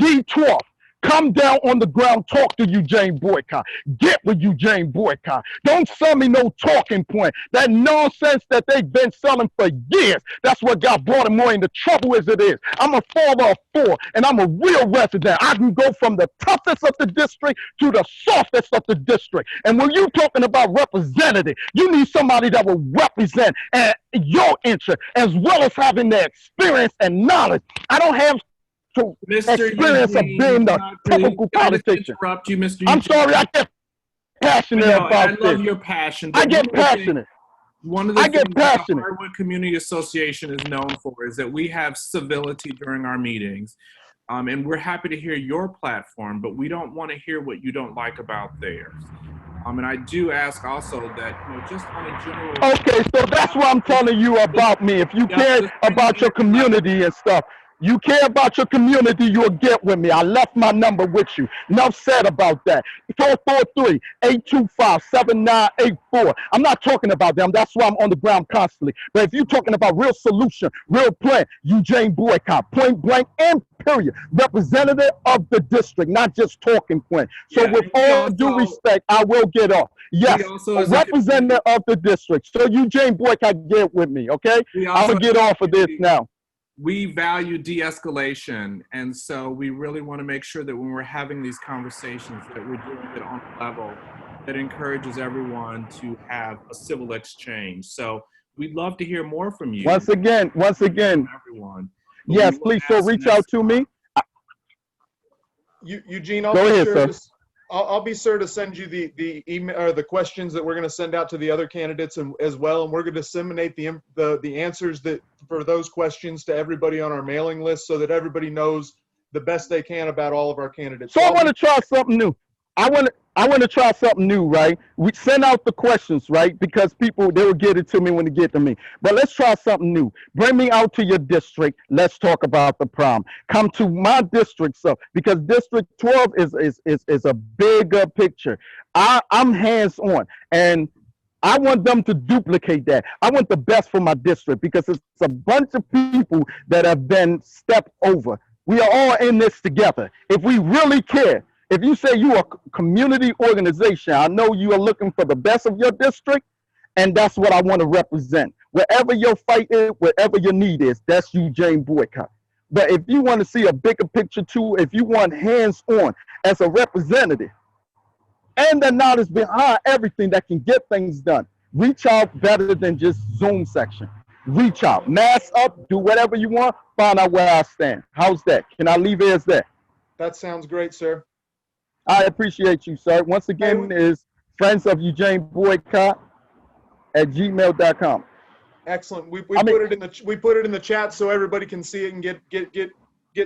D12, come down on the ground, talk to Eugene Boycott. Get with Eugene Boycott. Don't sell me no talking point. That nonsense that they've been selling for years. That's what got Baltimore in the trouble as it is. I'm a father of 4, and I'm a real resident. I can go from the toughest of the district to the softest of the district. And when you're talking about representative, you need somebody that will represent your interest as well as having the experience and knowledge. I don't have to Mr. experience of Eugene, being the please, typical can I just politician. interrupt you, Mr. I'm Eugene? sorry, I get passionate I about love this. your passion. I But get passionate. one of the I get things that the passionate. Harwood Community Association is known for is that we have civility during our meetings. And we're happy to hear your platform, but we don't want to hear what you don't like about theirs. And I do ask also that, just on a general... Okay, so that's what I'm telling you about me. If you care about your community and stuff, you care about your community, you'll get with me. I left my number with you. Enough said about that. 443-825-7984. I'm not talking about them. That's why I'm on the ground constantly. But if you're talking about real solution, real plan, Eugene Boycott, point blank and period. Representative of the district, not just talking point. So with all due respect, I will get off. Yes, a representative of the district. So Eugene Boycott, get with me, okay? I'm going to get off of this now. We value de-escalation, and so we really want to make sure that when we're having these conversations that we're doing it on a level that encourages everyone to have a civil exchange. So we'd love to hear more from you. Once again, everyone. Yes, please, so reach out to me. Eugene, Go ahead, sir. I'll be sure to send you the email or the questions that we're going to send out to the other candidates as well, and we're going to disseminate the answers for those questions to everybody on our mailing list so that everybody knows the best they can about all of our candidates. So I want to try something new. I want to try something new, right? We send out the questions, right? Because people, they will get it to me when they get to me. But let's try something new. Bring me out to your district. Let's talk about the problem. Come to my district, so because District 12 is a bigger picture. I'm hands-on, and I want them to duplicate that. I want the best for my district because it's a bunch of people that have been stepped over. We are all in this together. If we really care, if you say you are a community organization, I know you are looking for the best of your district, and that's what I want to represent. Wherever your fight is, wherever your need is, that's Eugene Boycott. But if you want to see a bigger picture too, if you want hands-on as a representative, and the knowledge behind everything that can get things done, reach out better than just Zoom section. Reach out, mask up, do whatever you want, find out where I stand. How's that? Can I leave it as that? That sounds great, sir. I appreciate you, sir. Once again, is friends of Eugene Boycott at gmail.com. Excellent. We put it in the chat so everybody can see it and get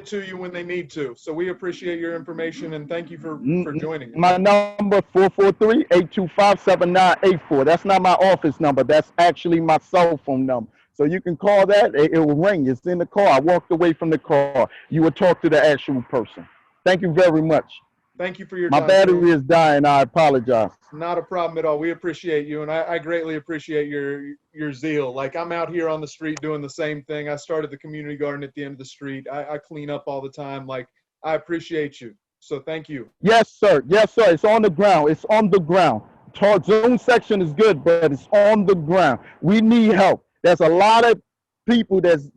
to you when they need to. So we appreciate your information and thank you for joining us. My number 443-825-7984. That's not my office number. That's actually my cell phone number. So you can call that. It will ring. It's in the car. I walked away from the car. You will talk to the actual person. Thank you very much. Thank you for your time. My battery is dying. I apologize. Not a problem at all. We appreciate you, and I greatly appreciate your zeal. Like, I'm out here on the street doing the same thing. I started the community garden at the end of the street. I clean up all the time. Like, I appreciate you. So thank you. Yes, sir. Yes, sir. It's on the ground. It's on the ground. Zone section is good, but it's on the ground. We need help. There's a lot of people that's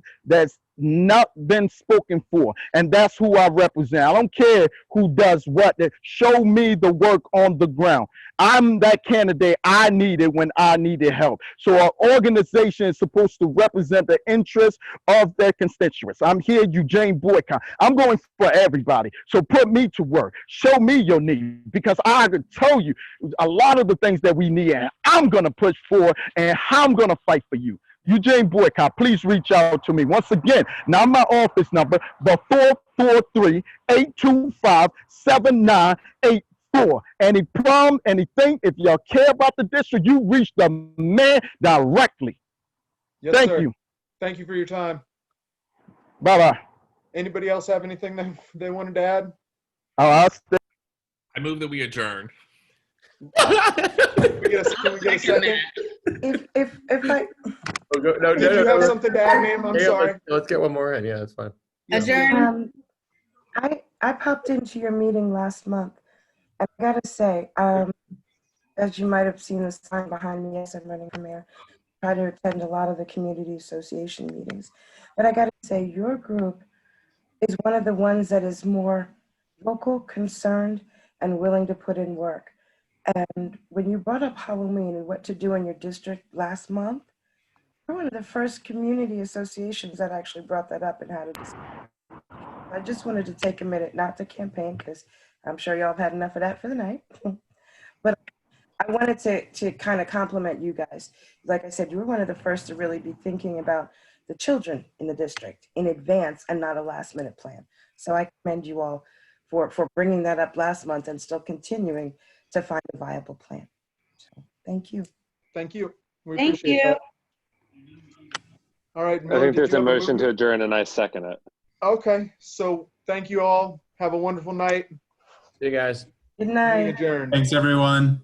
not been spoken for, and that's who I represent. I don't care who does what. Show me the work on the ground. I'm that candidate I needed when I needed help. So our organization is supposed to represent the interests of their constituents. I'm here, Eugene Boycott. I'm going for everybody. So put me to work. Show me your need, because I could tell you a lot of the things that we need, and I'm going to push for, and how I'm going to fight for you. Eugene Boycott, please reach out to me. Once again, not my office number, but 443-825-7984. Any problem, anything, if y'all care about the district, you reach the man directly. Yes, Thank sir. you. Thank you for your time. Bye-bye. Anybody else have anything they wanted to add? I'll stay. I move that we adjourn. Can we get a second? If I Did you have something to add, ma'am? I'm sorry. Let's get one more in. Yeah, that's fine. Adjourn. I popped into your meeting last month. I gotta say, as you might have seen the sign behind me, yes, I'm running for mayor. Try to attend a lot of the community association meetings, but I gotta say, your group is one of the ones that is more vocal, concerned, and willing to put in work. And when you brought up Halloween and what to do in your district last month, you're one of the first community associations that actually brought that up and had a discussion. I just wanted to take a minute, not to campaign, because I'm sure y'all have had enough of that for the night. But I wanted to kind of compliment you guys. Like I said, you were one of the first to really be thinking about the children in the district in advance and not a last minute plan. So I commend you all for bringing that up last month and still continuing to find a viable plan. So thank you. Thank you. We Thank appreciate you. that. All right, I Miller, think did there's you a have motion to movement? adjourn and I second it. Okay, so thank you all. Have a wonderful night. See you guys. Good Meeting night. adjourned. Thanks, everyone.